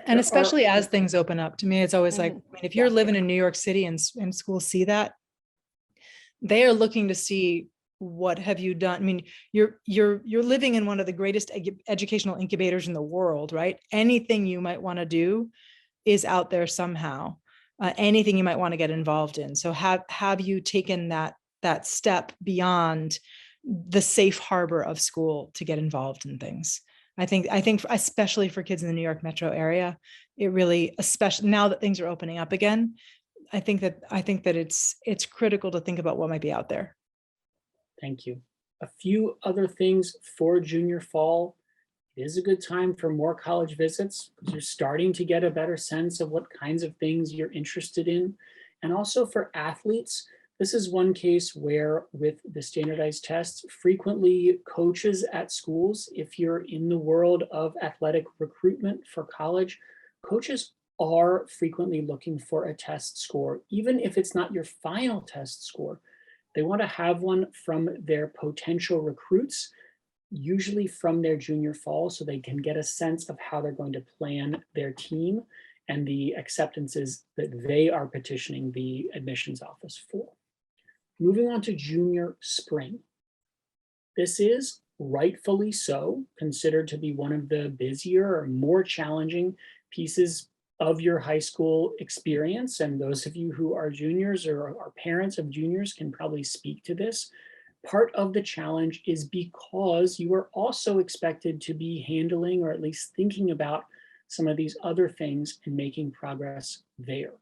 And especially as things open up, to me, it's always like, if you're living in New York City and schools see that, they are looking to see, what have you done? I mean, you're living in one of the greatest educational incubators in the world, right? Anything you might want to do is out there somehow. anything you might want to get involved in. So have you taken that step beyond the safe harbor of school to get involved in things? I think especially for kids in the New York metro area, it really, especially now that things are opening up again, I think that it's critical to think about what might be out there. Thank you. A few other things for junior fall. It is a good time for more college visits because you're starting to get a better sense of what kinds of things you're interested in. And also for athletes, this is one case where with the standardized tests, frequently coaches at schools, if you're in the world of athletic recruitment for college, coaches are frequently looking for a test score, even if it's not your final test score. They want to have one from their potential recruits, usually from their junior fall, so they can get a sense of how they're going to plan their team and the acceptances that they are petitioning the admissions office for. Moving on to junior spring. This is rightfully so considered to be one of the busier or more challenging pieces of your high school experience. And those of you who are juniors or are parents of juniors can probably speak to this. Part of the challenge is because you are also expected to be handling or at least thinking about some of these other things and making progress there.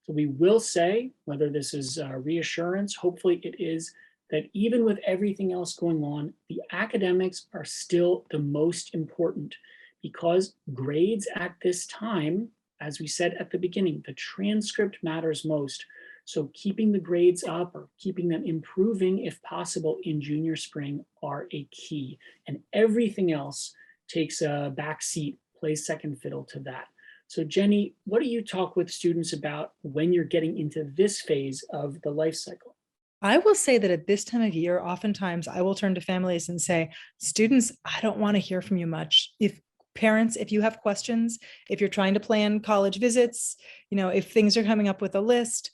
So we will say, whether this is reassurance, hopefully it is, that even with everything else going on, the academics are still the most important because grades at this time, as we said at the beginning, the transcript matters most. So keeping the grades up or keeping them improving if possible in junior spring are a key. And everything else takes a back seat, plays second fiddle to that. So Jenny, what do you talk with students about when you're getting into this phase of the life cycle? I will say that at this time of year, oftentimes I will turn to families and say, students, I don't want to hear from you much. If parents, if you have questions, if you're trying to plan college visits, if things are coming up with a list,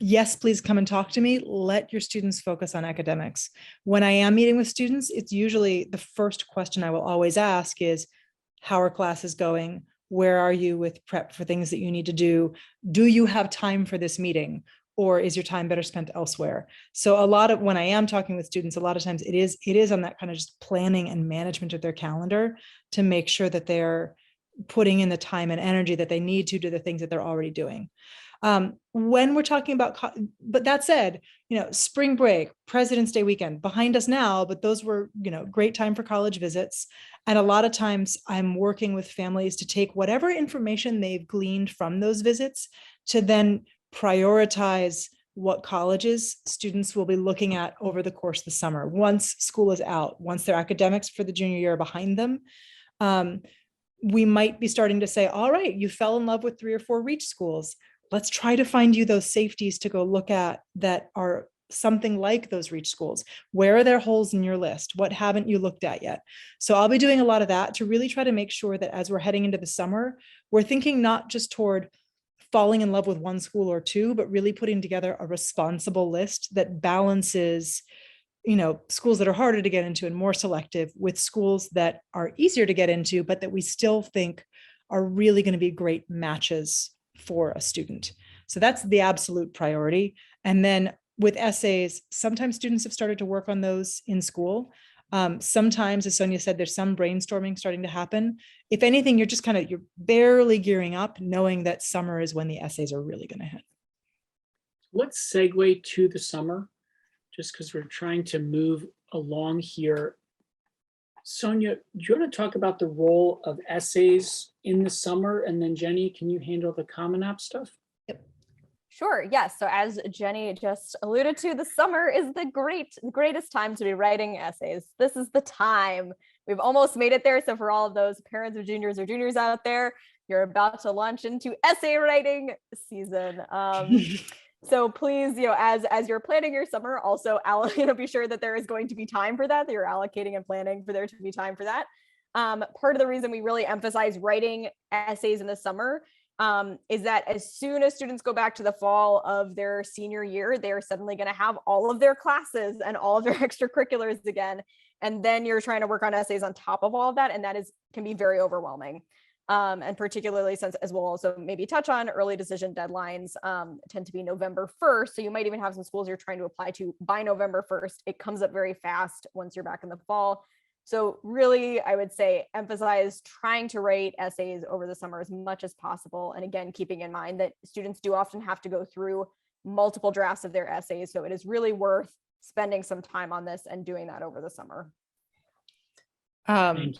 yes, please come and talk to me. Let your students focus on academics. When I am meeting with students, it's usually the first question I will always ask is, how are classes going? Where are you with prep for things that you need to do? Do you have time for this meeting? Or is your time better spent elsewhere? So when I am talking with students, a lot of times it is on that kind of just planning and management of their calendar to make sure that they're putting in the time and energy that they need to do the things that they're already doing. When we're talking about, but that said, spring break, President's Day weekend behind us now, but those were, great time for college visits. And a lot of times I'm working with families to take whatever information they've gleaned from those visits to then prioritize what colleges students will be looking at over the course of the summer. Once school is out, once their academics for the junior year are behind them, we might be starting to say, all right, you fell in love with 3 or 4 reach schools. Let's try to find you those safeties to go look at that are something like those reach schools. Where are there holes in your list? What haven't you looked at yet? So I'll be doing a lot of that to really try to make sure that as we're heading into the summer, we're thinking not just toward falling in love with one school or 2, but really putting together a responsible list that balances, schools that are harder to get into and more selective with schools that are easier to get into, but that we still think are really going to be great matches for a student. So that's the absolute priority. And then with essays, sometimes students have started to work on those in school. Sometimes, as Sonia said, there's some brainstorming starting to happen. If anything, you're barely gearing up, knowing that summer is when the essays are really going to hit. Let's segue to the summer, just because we're trying to move along here. Sonia, do you want to talk about the role of essays in the summer? And then Jenny, can you handle the Common App stuff? Sure. Yes. So as Jenny just alluded to, the summer is the greatest time to be writing essays. This is the time. We've almost made it there. So for all of those parents of juniors or juniors out there, you're about to launch into essay writing season. So please, as you're planning your summer, also be sure that there is going to be time for that you're allocating and planning for there to be time for that. Part of the reason we really emphasize writing essays in the summer is that as soon as students go back to the fall of their senior year, they're suddenly going to have all of their classes and all of their extracurriculars again. And then you're trying to work on essays on top of all of that. And that can be very overwhelming. And particularly since, as we'll also maybe touch on, early decision deadlines tend to be November 1st. So you might even have some schools you're trying to apply to by November 1st. It comes up very fast once you're back in the fall. So really, I would say emphasize trying to write essays over the summer as much as possible. And again, keeping in mind that students do often have to go through multiple drafts of their essays. So it is really worth spending some time on this and doing that over the summer. Thank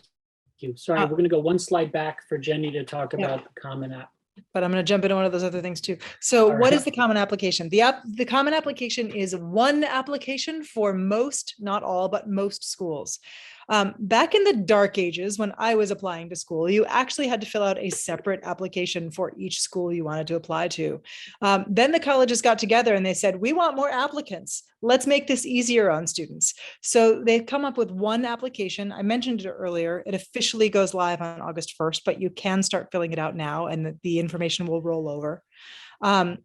you. Sorry, we're going to go one slide back for Jenny to talk about the Common App. But I'm going to jump into one of those other things too. So what is the Common Application? The Common Application is one application for most, not all, but most schools. Back in the dark ages, when I was applying to school, you actually had to fill out a separate application for each school you wanted to apply to. Then the colleges got together and they said, we want more applicants. Let's make this easier on students. So they've come up with one application. I mentioned it earlier. It officially goes live on August 1st, but you can start filling it out now and the information will roll over.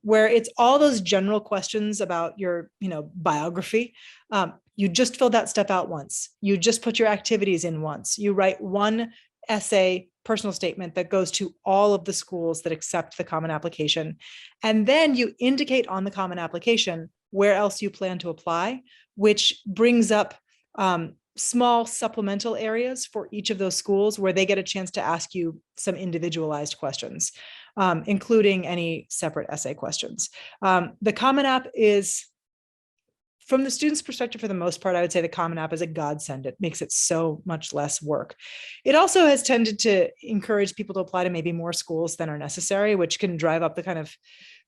Where it's all those general questions about your, biography. You just fill that stuff out once. You just put your activities in once. You write one essay, personal statement that goes to all of the schools that accept the Common Application. And then you indicate on the Common Application where else you plan to apply, which brings up small supplemental areas for each of those schools where they get a chance to ask you some individualized questions, including any separate essay questions. The Common App is, from the student's perspective, for the most part, I would say the Common App is a godsend. It makes it so much less work. It also has tended to encourage people to apply to maybe more schools than are necessary, which can drive up the kind of,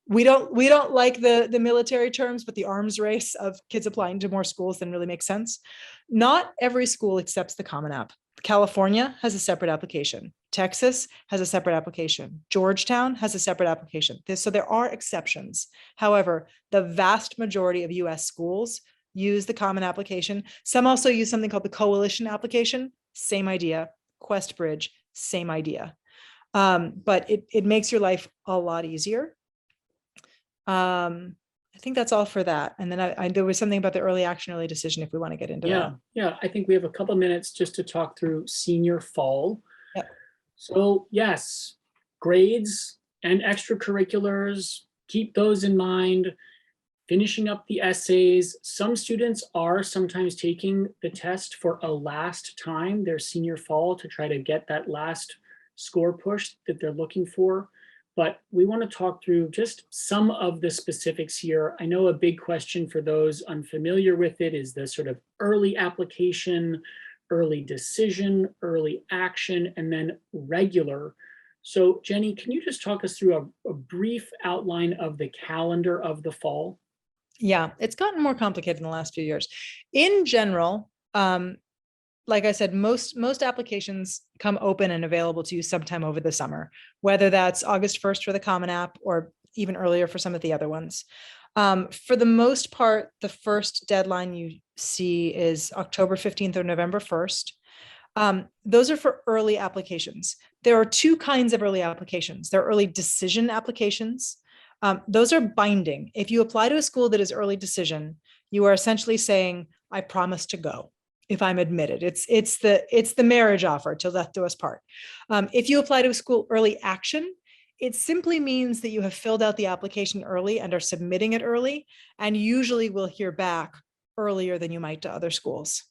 we don't like the military terms, but the arms race of kids applying to more schools than really makes sense. Not every school accepts the Common App. California has a separate application. Texas has a separate application. Georgetown has a separate application. So there are exceptions. However, the vast majority of US schools use the Common Application. Some also use something called the Coalition Application. Same idea. QuestBridge, same idea. But it makes your life a lot easier. I think that's all for that. And then there was something about the early action, early decision, if we want to get into that. Yeah, I think we have a couple of minutes just to talk through senior fall. Yep. So yes, grades and extracurriculars, keep those in mind. Finishing up the essays. Some students are sometimes taking the test for a last time, their senior fall, to try to get that last score push that they're looking for. But we want to talk through just some of the specifics here. I know a big question for those unfamiliar with it is the sort of early application, early decision, early action, and then regular. So Jenny, can you just talk us through a brief outline of the calendar of the fall? Yeah, it's gotten more complicated in the last few years. In general, like I said, most applications come open and available to you sometime over the summer, whether that's August 1st for the Common App or even earlier for some of the other ones. For the most part, the first deadline you see is October 15th or November 1st. Those are for early applications. There are two kinds of early applications. There are early decision applications. Those are binding. If you apply to a school that is early decision, you are essentially saying, I promise to go if I'm admitted. It's the marriage offer till death do us part. If you apply to a school early action, it simply means that you have filled out the application early and are submitting it early, and usually will hear back earlier than you might to other schools.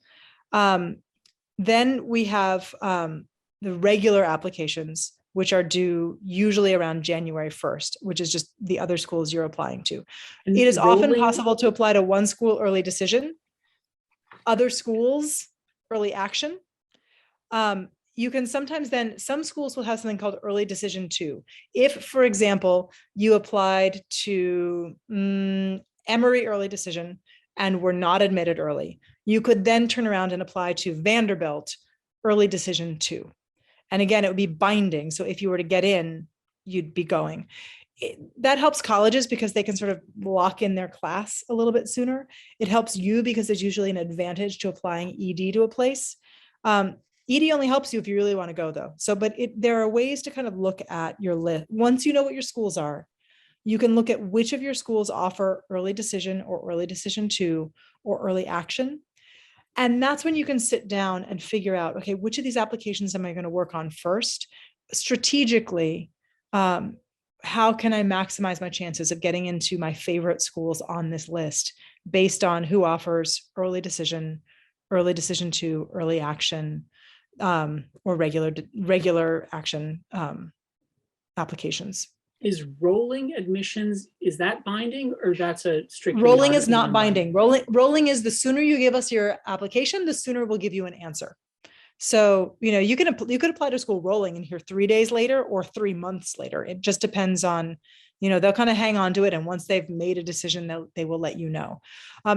Then we have the regular applications, which are due usually around January 1st, which is just the other schools you're applying to. And it is often possible to apply to one school early decision, other schools early action. You can sometimes then, some schools will have something called early decision 2. If, for example, you applied to Emory early decision and were not admitted early, you could then turn around and apply to Vanderbilt early decision 2. And again, it would be binding. So if you were to get in, you'd be going. That helps colleges because they can sort of lock in their class a little bit sooner. It helps you because there's usually an advantage to applying ED to a place. ED only helps you if you really want to go though. So, but there are ways to kind of look at your list. Once you know what your schools are, you can look at which of your schools offer early decision or early decision 2 or early action. And that's when you can sit down and figure out, okay, which of these applications am I going to work on first? strategically, how can I maximize my chances of getting into my favorite schools on this list based on who offers early decision to early action, or regular action applications. Is rolling admissions, is that binding or that's a strictly? Rolling is not binding. Rolling is the sooner you give us your application, the sooner we'll give you an answer. So, you could apply to school rolling and hear 3 days later or 3 months later. It just depends on, they'll kind of hang on to it. And once they've made a decision, they will let you know.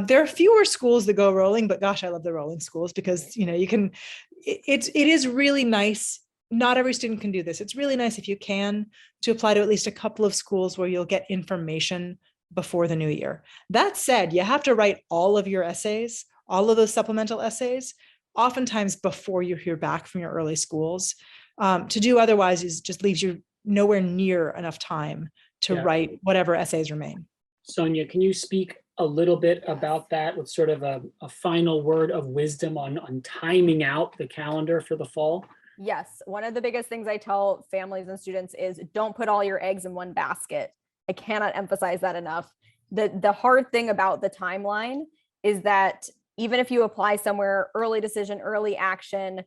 There are fewer schools that go rolling, but gosh, I love the rolling schools because, it is really nice. Not every student can do this. It's really nice if you can to apply to at least a couple of schools where you'll get information before the new year. That said, you have to write all of your essays, all of those supplemental essays, oftentimes before you hear back from your early schools. To do otherwise just leaves you nowhere near enough time to write whatever essays remain. Sonia, can you speak a little bit about that with sort of a final word of wisdom on timing out the calendar for the fall? Yes, one of the biggest things I tell families and students is don't put all your eggs in one basket. I cannot emphasize that enough. The hard thing about the timeline is that even if you apply somewhere early decision, early action,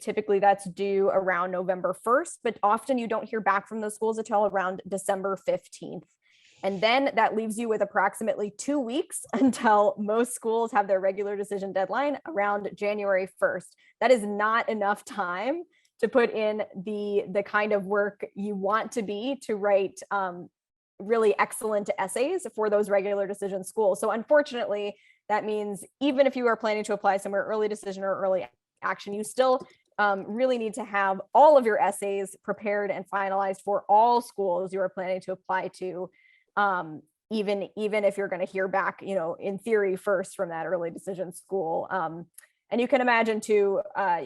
typically that's due around November 1st, but often you don't hear back from those schools until around December 15th. And then that leaves you with approximately 2 weeks until most schools have their regular decision deadline around January 1st. That is not enough time to put in the kind of work you want to be to write really excellent essays for those regular decision schools. So unfortunately, that means even if you are planning to apply somewhere early decision or early action, you still really need to have all of your essays prepared and finalized for all schools you are planning to apply to. Even if you're going to hear back, in theory first from that early decision school. And you can imagine too,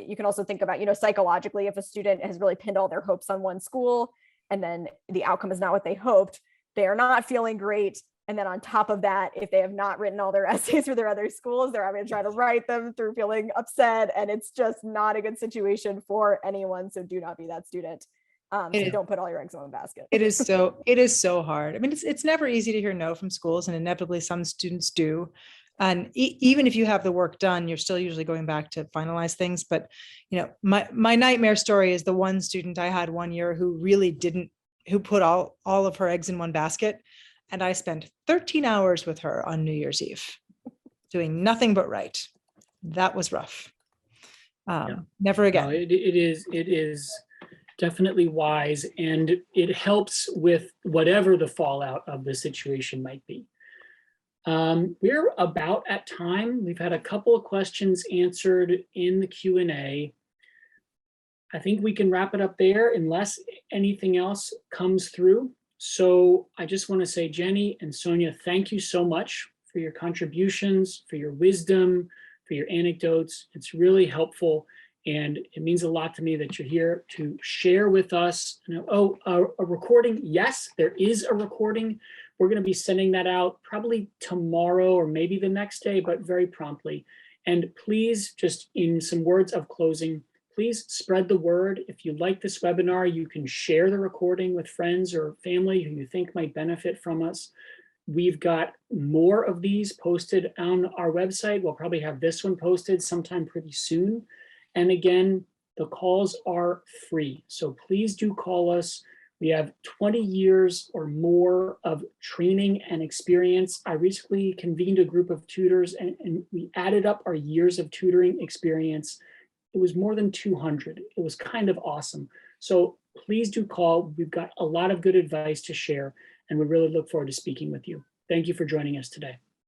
you can also think about, psychologically, if a student has really pinned all their hopes on one school and then the outcome is not what they hoped, they are not feeling great. And then on top of that, if they have not written all their essays for their other schools, they're having to try to write them through feeling upset. And it's just not a good situation for anyone. So do not be that student. So don't put all your eggs in one basket. It is so hard. I mean, it's never easy to hear no from schools, and inevitably some students do. And even if you have the work done, you're still usually going back to finalize things. But, my nightmare story is the one student I had one year who put all of her eggs in one basket. And I spent 13 hours with her on New Year's Eve doing nothing but write. That was rough. Never again. No, it is definitely wise, and it helps with whatever the fallout of the situation might be. We're about at time. We've had a couple of questions answered in the Q&A. I think we can wrap it up there unless anything else comes through. So I just want to say, Jenny and Sonia, thank you so much for your contributions, for your wisdom, for your anecdotes. It's really helpful. And it means a lot to me that you're here to share with us. A recording. Yes, there is a recording. We're going to be sending that out probably tomorrow or maybe the next day, but very promptly. And please, just in some words of closing, please spread the word. If you like this webinar, you can share the recording with friends or family who you think might benefit from us. We've got more of these posted on our website. We'll probably have this one posted sometime pretty soon. And again, the calls are free. So please do call us. We have 20 years or more of training and experience. I recently convened a group of tutors and we added up our years of tutoring experience. It was more than 200. It was kind of awesome. So please do call. We've got a lot of good advice to share, and we really look forward to speaking with you. Thank you for joining us today.